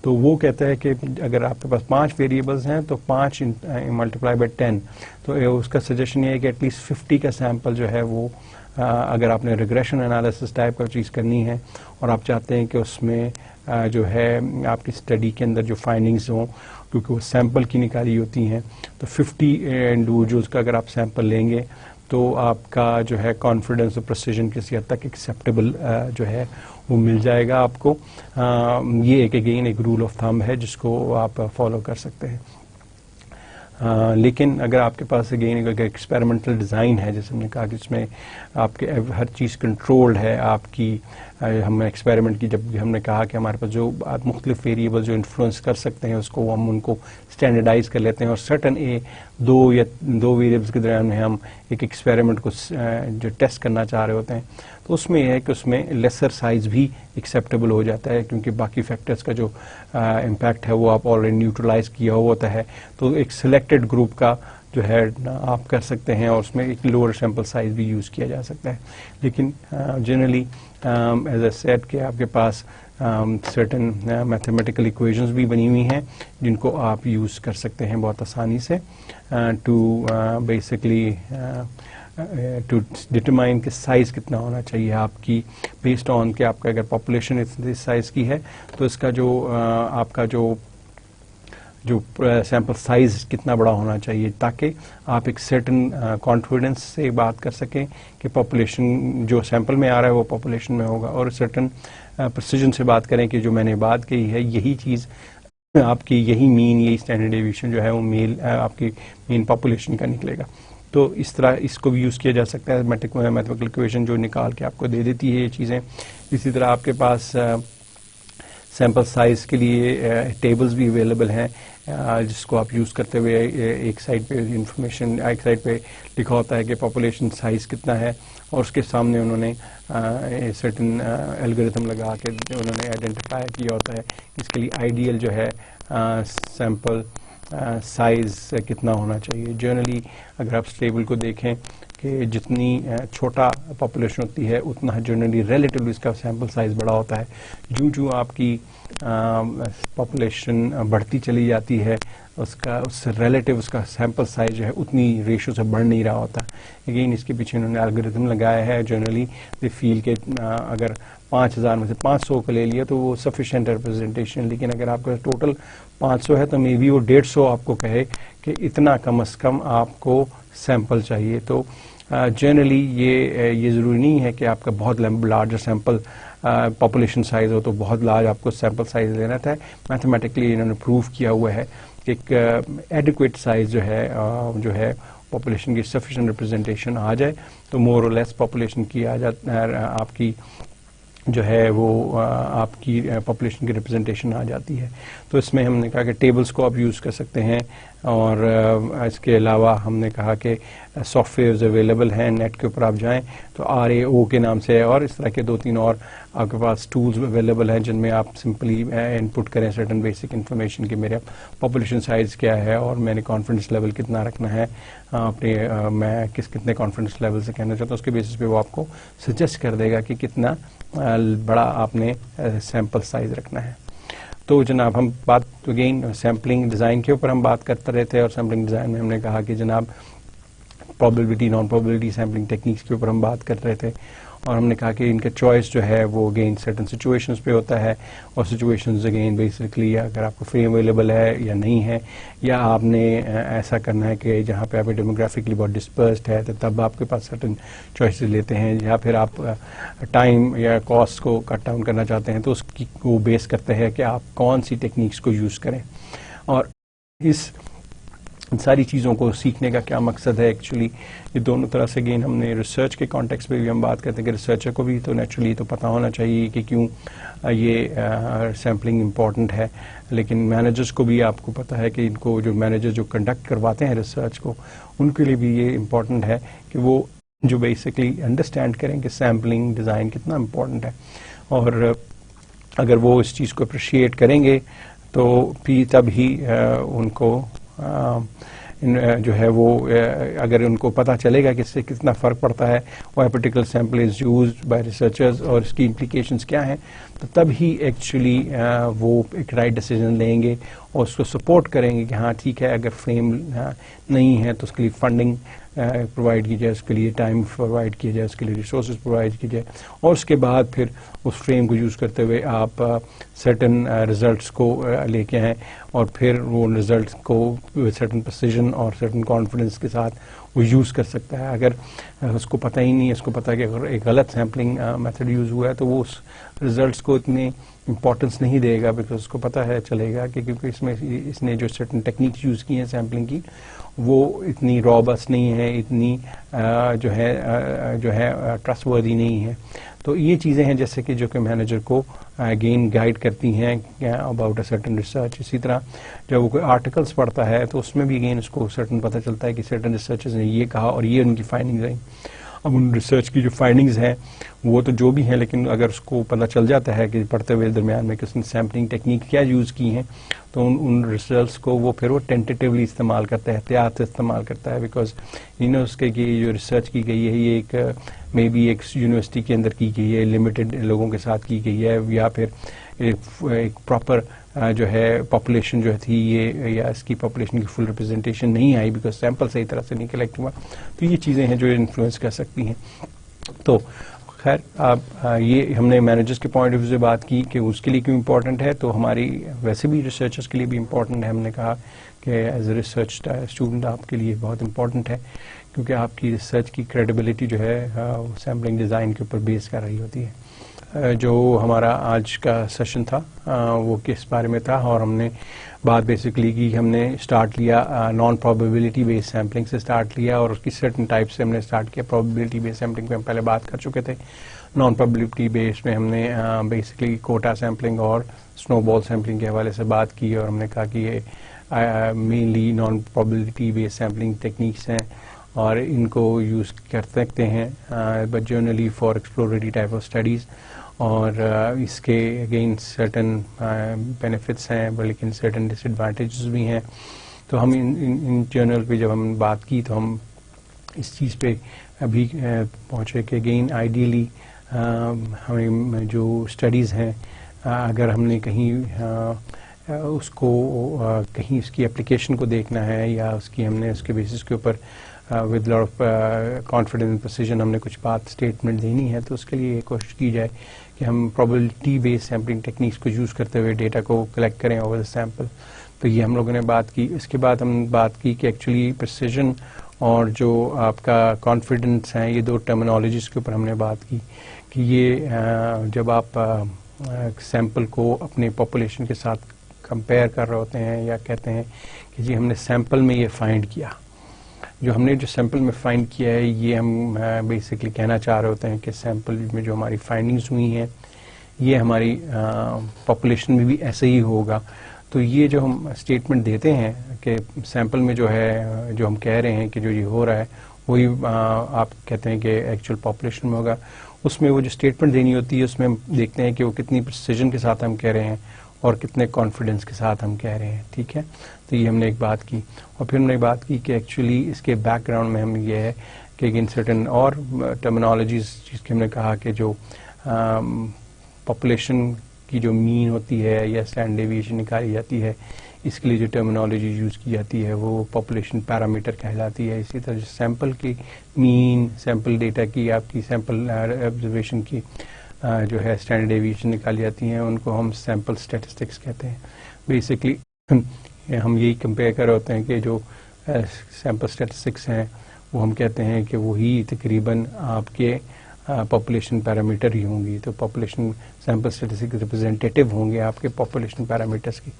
تو وہ کہتا ہے کہ اگر آپ کے پاس 5 ویریبلس ہیں تو 5 ملٹیپلائی بائی 10، تو اس کا سجیشن یہ ہے کہ ایٹ لیسٹ 50 کا سیمپل جو ہے وہ اگر آپ نے ریگریشن انالیسس ٹائپ کا چیز کرنی ہے اور آپ چاہتے ہیں کہ اس میں جو ہے آپ کی اسٹڈی کے اندر جو فائنڈنگز ہوں کیونکہ وہ سیمپل کی نکالی ہوتی ہیں، تو 50 انڈیویجولس کا اگر آپ سیمپل لیں گے تو آپ کا جو ہے کانفیڈنس اور پریسیجن کسی حد تک ایکسیپٹیبل جو ہے وہ مل جائے گا آپ کو. یہ ایک اگین ایک رول آف تھم ہے جس کو آپ فالو کر سکتے ہیں. لیکن اگر آپ کے پاس اگین ایکسپیریمنٹل ڈیزائن ہے جیسے ہم نے کہا کہ اس میں آپ کے ہر چیز کنٹرولڈ ہے آپ کی، ہم ایکسپیریمنٹ کی جب ہم نے کہا کہ ہمارے پاس جو مختلف ویریبل جو انفلوئنس کر سکتے ہیں اس کو ہم ان کو اسٹینڈرڈائز کر لیتے ہیں اور سرٹن دو ویریبلس کے درمیان میں ہم ایک ایکسپیریمنٹ کو جو ٹیسٹ کرنا چاہ رہے ہوتے ہیں تو اس میں یہ ہے کہ اس میں لیسر سائز بھی ایکسیپٹیبل ہو جاتا ہے کیونکہ باقی فیکٹرز کا جو امپیکٹ ہے وہ آپ آلریڈی نیوٹرلائز کیا ہوا ہوتا ہے. تو ایک سلیکٹڈ گروپ کا جو ہے آپ کر سکتے ہیں اور اس میں ایک لوور سیمپل سائز بھی یوز کیا جا سکتا ہے. لیکن جنرلی ایز اے سیٹ کہ آپ کے پاس سرٹن میتھمیٹیکل ایکویشنز بھی بنی ہوئی ہیں جن کو آپ یوز کر سکتے ہیں بہت آسانی سے ٹو بیسکلی ٹو ڈٹرمائن کہ سائز کتنا ہونا چاہیے آپ کی بیسڈ آن کہ آپ کا اگر پاپولیشن اس سائز کی ہے تو اس کا جو آپ کا جو سیمپل سائز کتنا بڑا ہونا چاہیے تاکہ آپ ایک سرٹن کانفیڈنس سے بات کر سکیں کہ پاپولیشن جو سیمپل میں آ رہا ہے وہ پاپولیشن میں ہوگا اور سرٹن پریسیجن سے بات کریں کہ جو میں نے بات کی ہے یہی چیز آپ کی یہی مین یہی اسٹینڈرڈ ڈیویشن جو ہے وہ آپ کی مین پاپولیشن کا نکلے گا. تو اس طرح اس کو بھی یوز کیا جا سکتا ہے میتھمیٹیکل ایکویشن جو نکال کے آپ کو دے دیتی ہے یہ چیزیں. اسی طرح آپ کے پاس سیمپل سائز کے لیے ٹیبلز بھی اویلیبل ہیں جس کو آپ یوز کرتے ہوئے ایک سائڈ پہ انفارمیشن ایک سائڈ پہ لکھا ہوتا ہے کہ پاپولیشن سائز کتنا ہے اور اس کے سامنے انہوں نے سرٹن الگوریتھم لگا کے انہوں نے آئیڈینٹیفائی کیا ہوتا ہے اس کے لیے آئیڈیل جو ہے سیمپل سائز کتنا ہونا چاہیے. جنرلی اگر آپ اس ٹیبل کو دیکھیں کہ جتنی چھوٹا پاپولیشن ہوتی ہے اتنا جنرلی ریلیٹیولی اس کا سیمپل سائز بڑا ہوتا ہے. جو آپ کی پاپولیشن بڑھتی چلی جاتی ہے اس سے ریلیٹیو اس کا سیمپل سائز جو ہے اتنی ریشو سے بڑھ نہیں رہا ہوتا. اگین اس کے پیچھے انہوں نے الگوریتھم لگایا ہے. جنرلی دے فیل کہ اگر 5000 میں سے 500 کو لے لیا تو وہ سفیشینٹ ریپرزنٹیشن، لیکن اگر آپ کا ٹوٹل 500 ہے تو مے بی وہ 150 آپ کو کہے کہ اتنا کم از کم آپ کو سیمپل چاہیے. تو جنرلی یہ ضروری نہیں ہے کہ آپ کا بہت لارجر سیمپل پاپولیشن سائز ہو تو بہت لارج آپ کو سیمپل سائز لینا تھا. میتھمیٹکلی انہوں نے پروو کیا ہوا ہے کہ ایک ایڈیکویٹ سائز جو ہے پاپولیشن کی سفیشینٹ ریپرزنٹیشن آ جائے تو مور اور لیس پاپولیشن کی آپ کی جو ہے وہ آپ کی پاپولیشن کی ریپرزنٹیشن آ جاتی ہے. تو اس میں ہم نے کہا کہ ٹیبلز کو آپ یوز کر سکتے ہیں اور اس کے علاوہ ہم نے کہا کہ سافٹ ویئرز اویلیبل ہیں. نیٹ کے اوپر آپ جائیں تو RAO کے نام سے اور اس طرح کے 2-3 اور آپ کے پاس ٹولز اویلیبل ہیں جن میں آپ سمپلی ان پٹ کریں سرٹن بیسک انفارمیشن کہ میرا پاپولیشن سائز کیا ہے اور میں نے کانفیڈنس لیول کتنا رکھنا ہے اپنے میں کتنے کانفیڈنس لیول سے کہنا چاہتا ہوں. اس کے بیسس پہ وہ آپ کو سجیسٹ کر دے گا کہ کتنا بڑا آپ نے سیمپل سائز رکھنا ہے. تو جناب ہم بات اگین سیمپلنگ ڈیزائن کے اوپر ہم بات کرتے رہے تھے, اور سیمپلنگ ڈیزائن میں ہم نے کہا کہ جناب probability naan probability sampling techniques کے اوپر ہم بات کر رہے تھے, اور ہم نے کہا کہ ان کا چوائس جو ہے وہ اگین سرٹن سچویشنز پہ ہوتا ہے, اور سچویشنز اگین بیسکلی اگر آپ کو فریم اویلیبل ہے یا نہیں ہے, یا آپ نے ایسا کرنا ہے کہ جہاں پہ آپ ڈیموگرافکلی بہت ڈسپرسڈ ہے تو تب آپ کے پاس سرٹن چوائسیز لیتے ہیں, یا پھر آپ ٹائم یا کاسٹ کو کٹ ڈاؤن کرنا چاہتے ہیں تو اس کی وہ بیس کرتے ہیں کہ آپ کون سی ٹیکنیکس کو یوز کریں. اور ان ساری چیزوں کو سیکھنے کا کیا مقصد ہے ایکچولی, یہ دونوں طرح سے اگین ہم نے ریسرچ کے کانٹیکس پہ بھی ہم بات کرتے ہیں کہ ریسرچر کو بھی تو نیچرلی تو پتہ ہونا چاہیے کہ کیوں یہ سیمپلنگ امپورٹنٹ ہے, لیکن مینیجرس کو بھی آپ کو پتہ ہے کہ ان کو جو مینیجر جو کنڈکٹ کرواتے ہیں ریسرچ کو, ان کے لیے بھی یہ امپورٹنٹ ہے کہ وہ جو بیسکلی انڈرسٹینڈ کریں کہ سیمپلنگ ڈیزائن کتنا امپورٹنٹ ہے, اور اگر وہ اس چیز کو اپریشیٹ کریں گے تو بھی تب ہی ان کو جو ہے وہ اگر ان کو پتہ چلے گا کہ اس سے کتنا فرق پڑتا ہے, why particular sample is used by researchers اور اس کی امپلیکیشنز کیا ہیں, تو تب ہی ایکچولی وہ ایک رائٹ ڈیسیجن لیں گے اور اس کو سپورٹ کریں گے کہ ہاں ٹھیک ہے, اگر فریم نہیں ہے تو اس کے لیے فنڈنگ پرووائڈ کی جائے, اس کے لیے ٹائم پرووائڈ کیا جائے, اس کے لیے ریسورسز پرووائڈ کی جائے, اور اس کے بعد پھر اس فریم کو یوز کرتے ہوئے آپ سرٹن ریزلٹس کو لے کے آئیں, اور پھر وہ ریزلٹس کو سرٹن پریسیژن اور سرٹن کانفیڈنس کے ساتھ وہ یوز کر سکتا ہے. اگر اس کو پتہ ہی نہیں ہے, اس کو پتہ ہے کہ اگر ایک غلط سیمپلنگ میتھڈ یوز ہوا ہے تو وہ اس ریزلٹس کو اتنی امپورٹنس نہیں دے گا, بیکاز اس کو پتہ ہے چلے گا کہ کیونکہ اس نے جو سرٹن ٹیکنیکس یوز کی ہیں سیمپلنگ کی وہ اتنی رابسٹ نہیں ہے, اتنی جو ہے ٹرسٹ وردی نہیں ہے. تو یہ چیزیں ہیں جیسے کہ جو کہ مینیجر کو اگین گائیڈ کرتی ہیں اباؤٹ اے سرٹن ریسرچ. اسی طرح جب وہ کوئی آرٹیکلس پڑھتا ہے تو اس میں بھی اگین اس کو سرٹن پتہ چلتا ہے کہ سرٹن ریسرچرز نے یہ کہا اور یہ ان کی فائنڈنگز رہیں. اب ان ریسرچ کی جو فائنڈنگز ہیں وہ تو جو بھی ہیں, لیکن اگر اس کو پتہ چل جاتا ہے کہ پڑھتے ہوئے درمیان میں کہ اس نے سیمپلنگ ٹیکنیک کیا یوز کی ہیں, تو ان ریزلٹس کو وہ پھر وہ ٹینٹیٹیولی استعمال کرتا ہے, احتیاط سے استعمال کرتا ہے, بیکاز اس کے جو ریسرچ کی گئی ہے یہ ایک مے بی ایک یونیورسٹی کے اندر کی گئی ہے, لمیٹڈ لوگوں کے ساتھ کی گئی ہے, یا پھر ایک پراپر جو ہے پاپولیشن جو تھی یہ, یا اس کی پاپولیشن کی فل ریپرزنٹیشن نہیں آئی بیکاز سیمپل صحیح طرح سے نہیں کلیکٹ ہوا. تو یہ چیزیں ہیں جو انفلوئنس کر سکتی ہیں. تو خیر یہ ہم نے مینیجرس کے پوائنٹ آف ویو سے بات کی کہ اس کے لیے کیوں امپورٹنٹ ہے, تو ہماری ویسے بھی ریسرچرس کے لیے بھی امپورٹنٹ ہے. ہم نے کہا کہ ایز اے ریسرچ اسٹوڈنٹ آپ کے لیے بہت امپورٹنٹ ہے, کیونکہ آپ کی ریسرچ کی کریڈیبلٹی جو ہے سیمپلنگ ڈیزائن کے اوپر بیس کر رہی ہوتی ہے. جو ہمارا آج کا سیشن تھا وہ کس بارے میں تھا, اور ہم نے بات بیسکلی کی, ہم نے اسٹارٹ لیا نان پرابیبلٹی بیس سیمپلنگ سے اسٹارٹ لیا, اور اس کی سرٹن ٹائپ سے ہم نے اسٹارٹ کیا. پرابیبلٹی بیس سیمپلنگ پہ ہم پہلے بات کر چکے تھے. نان پرابیبلٹی بیس میں ہم نے بیسکلی کوٹا سیمپلنگ اور سنو بال سیمپلنگ کے حوالے سے بات کی, اور ہم نے کہا کہ یہ مینلی نان پرابیبلٹی بیس سیمپلنگ ٹیکنیکس ہیں, اور ان کو یوز کر سکتے ہیں but generally for exploratory type of studies, اور اس کے اگین سرٹن بینیفٹس ہیں لیکن سرٹن ڈس ایڈوانٹیجز بھی ہیں. تو ہم ان جرنل پہ جب ہم بات کی تو ہم اس چیز پہ ابھی پہنچے کہ اگین آئیڈیلی ہمیں جو اسٹڈیز ہیں اگر ہم نے کہیں اس کو کہیں اس کی اپلیکیشن کو دیکھنا ہے, یا اس کی ہم نے اس کے بیسس کے اوپر with lot of confidence precision ہم نے کچھ بات اسٹیٹمنٹ دینی ہے, تو اس کے لیے یہ کوشش کی جائے کہ ہم پرابیبلٹی بیس سیمپلنگ ٹیکنیکس کو یوز کرتے ہوئے ڈیٹا کو کلیکٹ کریں اوور دا سیمپل. تو یہ ہم لوگوں نے بات کی. اس کے بعد ہم بات کی کہ ایکچولی پریسیژن اور جو آپ کا کانفیڈنس ہیں, یہ دو ٹرمینالوجیز کے اوپر ہم نے بات کی کہ یہ جب آپ سیمپل کو اپنے پاپولیشن کے ساتھ کمپیئر کر رہے ہوتے ہیں, یا کہتے ہیں کہ جی ہم نے سیمپل میں یہ فائنڈ کیا, جو ہم نے جو سیمپل میں فائنڈ کیا ہے یہ ہم بیسکلی کہنا چاہ رہے ہوتے ہیں کہ سیمپل میں جو ہماری فائنڈنگز ہوئی ہیں یہ ہماری پاپولیشن میں بھی ایسے ہی ہوگا. تو یہ جو ہم اسٹیٹمنٹ دیتے ہیں کہ سیمپل میں جو ہے جو ہم کہہ رہے ہیں کہ جو یہ ہو رہا ہے وہی آپ کہتے ہیں کہ ایکچوئل پاپولیشن میں ہوگا, اس میں وہ جو اسٹیٹمنٹ دینی ہوتی ہے اس میں ہم دیکھتے ہیں کہ وہ کتنی پریسیژن کے ساتھ ہم کہہ رہے ہیں اور کتنے کانفیڈنس کے ساتھ ہم کہہ رہے ہیں. ٹھیک ہے, تو یہ ہم نے ایک بات کی. اور پھر ہم نے بات کی کہ ایکچولی اس کے بیک گراؤنڈ میں ہم یہ ہے کہ ان سرٹن اور ٹرمینالوجیز جس کے ہم نے کہا کہ جو پاپولیشن کی جو مین ہوتی ہے یا اسٹینڈرڈ ڈیویشن نکالی جاتی ہے، اس کے لیے جو ٹرمینالوجی یوز کی جاتی ہے وہ پاپولیشن پیرامیٹر کہلاتی ہے. اسی طرح سیمپل کی مین، سیمپل ڈیٹا کی، آپ کی سیمپل آبزرویشن کی جو ہے اسٹینڈرڈ ڈیویشن نکالی جاتی ہیں، ان کو ہم سیمپل اسٹیٹسٹکس کہتے ہیں. بیسکلی ہم یہی کمپیئر کر رہے ہوتے ہیں کہ جو سیمپل اسٹیٹسٹکس ہیں وہ ہم کہتے ہیں کہ وہی تقریباً آپ کے پاپولیشن پیرامیٹر ہی ہوں گی. تو پاپولیشن سیمپل اسٹیٹسٹک ریپرزینٹیو ہوں گے آپ کے پاپولیشن پیرامیٹرس کی.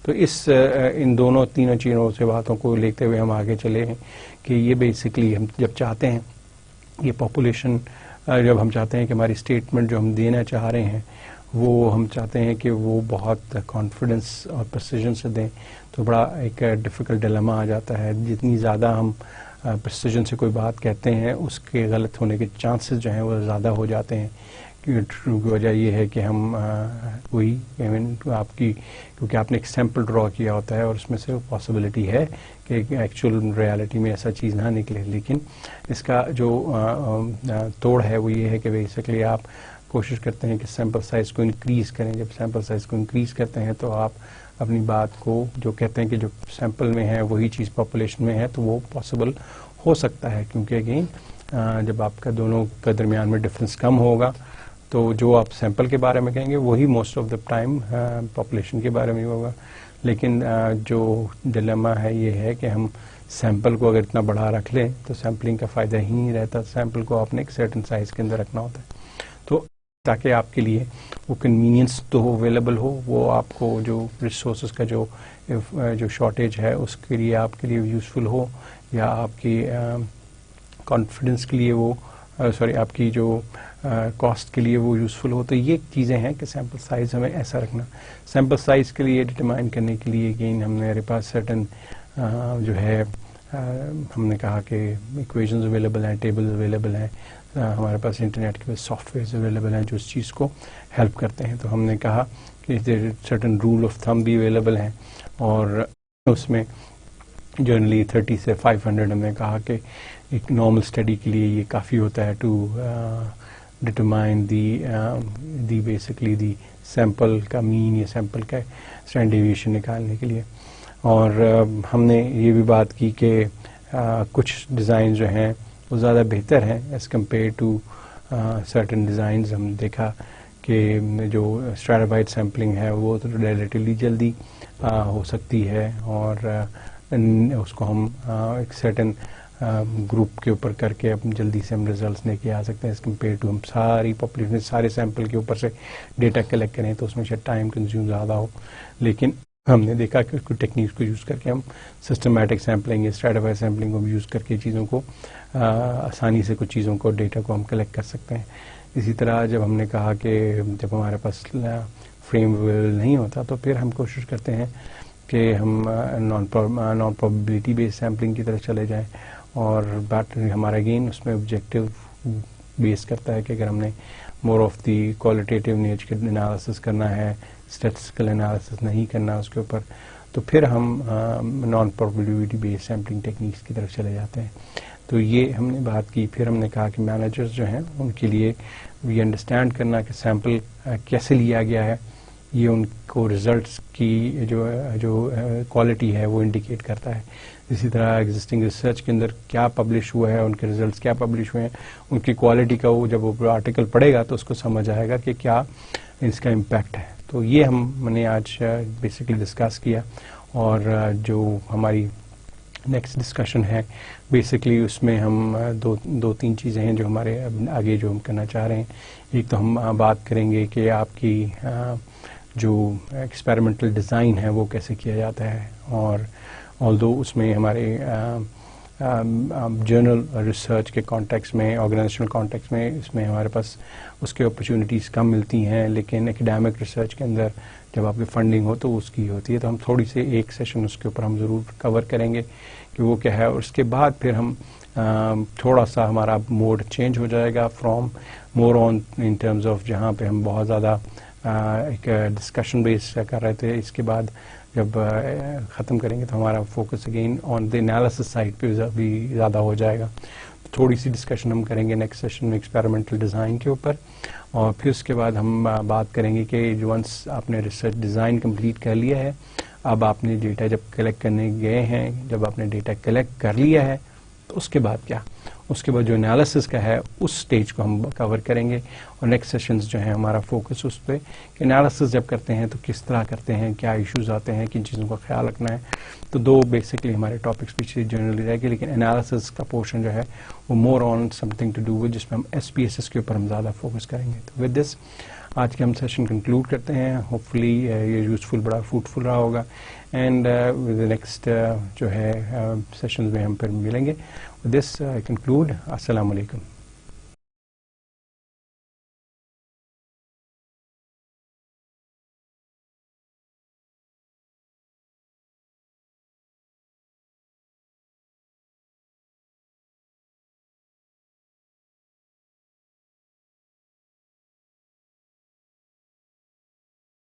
تو ان تینوں چیزوں سے باتوں کو لیتے ہوئے ہم آگے چلے ہیں کہ یہ بیسکلی ہم جب چاہتے ہیں یہ پاپولیشن، جب ہم چاہتے ہیں کہ ہماری اسٹیٹمنٹ جو ہم دینا چاہ رہے ہیں وہ ہم چاہتے ہیں کہ وہ بہت کانفیڈنس اور پریسیجن سے دیں، تو بڑا ایک ڈیفیکلٹ ڈیلیما آ جاتا ہے. جتنی زیادہ ہم پریسیجن سے کوئی بات کہتے ہیں اس کے غلط ہونے کے چانسز جو ہیں وہ زیادہ ہو جاتے ہیں. ٹرو کی وجہ یہ ہے کہ ہم وہی آپ کی، کیونکہ آپ نے ایک سیمپل ڈرا کیا ہوتا ہے اور اس میں سے پاسبلٹی ہے کہ ایکچوئل ریالٹی میں ایسا چیز نہ نکلے. لیکن اس کا جو توڑ ہے وہ یہ ہے کہ بیسکلی آپ کوشش کرتے ہیں کہ سیمپل سائز کو انکریز کریں. جب سیمپل سائز کو انکریز کرتے ہیں تو آپ اپنی بات کو جو کہتے ہیں کہ جو سیمپل میں ہے وہی چیز پاپولیشن میں ہے، تو وہ پاسبل ہو سکتا ہے. کیونکہ اگین جب آپ کا دونوں کا درمیان میں ڈفرینس کم ہوگا تو جو آپ سیمپل کے بارے میں کہیں گے وہی most of the time population کے بارے میں ہوگا. لیکن جو ڈیلیما ہے یہ ہے کہ ہم سیمپل کو اگر اتنا بڑا رکھ لیں تو سیمپلنگ کا فائدہ ہی نہیں رہتا. سیمپل کو آپ نے ایک سرٹن سائز کے اندر رکھنا ہوتا ہے، تو تاکہ آپ کے لیے وہ کنوینئنس تو اویلیبل ہو، وہ آپ کو جو ریسورسز کا جو شارٹیج ہے اس کے لیے آپ کے لیے یوزفل ہو، یا آپ کی کانفیڈنس کے لیے وہ آپ کی جو کاسٹ کے لیے وہ یوزفل ہو. تو یہ چیزیں ہیں کہ سیمپل سائز ہمیں ایسا رکھنا. سیمپل سائز کے لیے ڈٹرمائن کرنے کے لیے اگین ہمارے پاس سرٹن جو ہے ہم نے کہا کہ ایکویشنز اویلیبل ہیں، ٹیبلز اویلیبل ہیں، ہمارے پاس انٹرنیٹ کے سافٹ ویئرز اویلیبل ہیں جو اس چیز کو ہیلپ کرتے ہیں. تو ہم نے کہا کہ سرٹن رول آف تھم بھی اویلیبل ہیں، اور اس میں جنرلی 30 سے 500 ہم نے کہا کہ ایک نارمل اسٹڈی کے لیے یہ کافی ہوتا ہے to determine the basically the sample کا مین یا سیمپل کا اسٹینڈرڈ ڈیویشن نکالنے کے لیے. اور ہم نے یہ بھی بات کی کہ کچھ ڈیزائن جو ہیں وہ زیادہ بہتر ہیں as compare to certain designs. ہم دیکھا کہ جو اسٹریٹیفائڈ سیمپلنگ ہے وہ تو ریلیٹیولی جلدی ہو سکتی ہے، اور اس کو ہم ایک سرٹن گروپ کے اوپر کر کے جلدی سے ہم ریزلٹس لے کے آ سکتے ہیں ایز کمپیئر ٹو ہم ساری پاپولیشن سارے سیمپل کے اوپر سے ڈیٹا کلیکٹ کریں تو اس میں شاید ٹائم کنزیوم زیادہ ہو. لیکن ہم نے دیکھا کہ کچھ ٹیکنیکس کو یوز کر کے ہم سسٹمیٹک سیمپلنگ یا اسٹریٹیفائڈ سیمپلنگ کو بھی یوز کر کے چیزوں کو آسانی سے کچھ چیزوں کو ڈیٹا کو ہم کلیکٹ کر سکتے ہیں. اسی طرح جب ہم نے کہا کہ جب ہمارے پاس فریم اویلیبل نہیں ہوتا تو پھر ہم کوشش کرتے ہیں کہ ہم نان پروبیبلٹی بیس سیمپلنگ کی طرف چلے جائیں. اور بات ہمارا اگین اس میں آبجیکٹیو بیس کرتا ہے کہ اگر ہم نے more of the qualitative nature کے انالیسس کرنا ہے، اسٹیٹسٹیکل انالیسس نہیں کرنا اس کے اوپر، تو پھر ہم نان پروبیبلٹی بیس سیمپلنگ ٹیکنیکس کی طرف چلے جاتے ہیں. تو یہ ہم نے بات کی. پھر ہم نے کہا کہ مینیجرز جو ہیں ان کے لیے یہ انڈرسٹینڈ کرنا کہ سیمپل کیسے لیا گیا ہے، یہ ان کو ریزلٹس کی جو کوالٹی ہے وہ انڈیکیٹ کرتا ہے. اسی طرح ایگزسٹنگ ریسرچ کے اندر کیا پبلش ہوا ہے، ان کے ریزلٹس کیا پبلش ہوئے ہیں، ان کی کوالٹی کا وہ جب وہ آرٹیکل پڑھے گا تو اس کو سمجھ آئے گا کہ کیا اس کا امپیکٹ ہے. تو یہ ہم نے آج بیسکلی ڈسکس کیا. اور جو ہماری نیکسٹ ڈسکشن ہے بیسکلی اس میں ہم دو تین چیزیں ہیں جو ہمارے آگے جو ہم کرنا چاہ رہے ہیں. ایک تو ہم بات کریں گے کہ آپ کی جو ایکسپیریمنٹل ڈیزائن ہے وہ کیسے کیا جاتا ہے، اور آلدو اس میں ہمارے جرنل ریسرچ کے کانٹیکس میں، آرگنائزیشنل کانٹیکس میں اس میں ہمارے پاس اس کے اپرچونیٹیز کم ملتی ہیں، لیکن ایکڈیمک ریسرچ کے اندر جب آپ کی فنڈنگ ہو تو اس کی ہوتی ہے. تو ہم تھوڑی سی ایک سیشن اس کے اوپر ہم ضرور کور کریں گے کہ وہ کیا ہے. اور اس کے بعد پھر ہم تھوڑا سا ہمارا موڈ چینج ہو جائے گا from more on in terms of جہاں پہ ہم بہت زیادہ ایک ڈسکشن بیس کر رہے تھے. اس کے بعد جب ختم کریں گے تو ہمارا focus again on the analysis side پہ بھی زیادہ ہو جائے گا. تھوڑی سی ڈسکشن ہم کریں گے نیکسٹ سیشن میں ایکسپیریمنٹل ڈیزائن کے اوپر، اور پھر اس کے بعد ہم بات کریں گے کہ جو ونس آپ نے ریسرچ ڈیزائن کمپلیٹ کر لیا ہے، اب آپ نے ڈیٹا جب کلیکٹ کرنے گئے ہیں، جب آپ نے ڈیٹا کلیکٹ کر لیا ہے تو اس کے بعد کیا، اس کے بعد جو انالیسس کا ہے اس سٹیج کو ہم کور کریں گے، اور نیکسٹ سیشنز جو ہیں ہمارا فوکس اس پہ کہ انالیسس جب کرتے ہیں تو کس طرح کرتے ہیں، کیا ایشوز آتے ہیں، کن چیزوں کا خیال رکھنا ہے. تو دو بیسکلی ہمارے ٹاپکس پیچھے جنرلی رہ گئے، لیکن انالیسس کا پورشن جو ہے وہ more on something to do with, جس میں ہم SPSS کے اوپر ہم زیادہ فوکس کریں گے. تو ود دس آج کے ہم سیشن کنکلوڈ کرتے ہیں. ہوپ فلی یہ یوزفل، بڑا فروٹفل رہا ہوگا، اینڈ ود نیکسٹ جو ہے سیشنز میں ہم پھر ملیں گے. دس کنکلوڈ. السلام علیکم.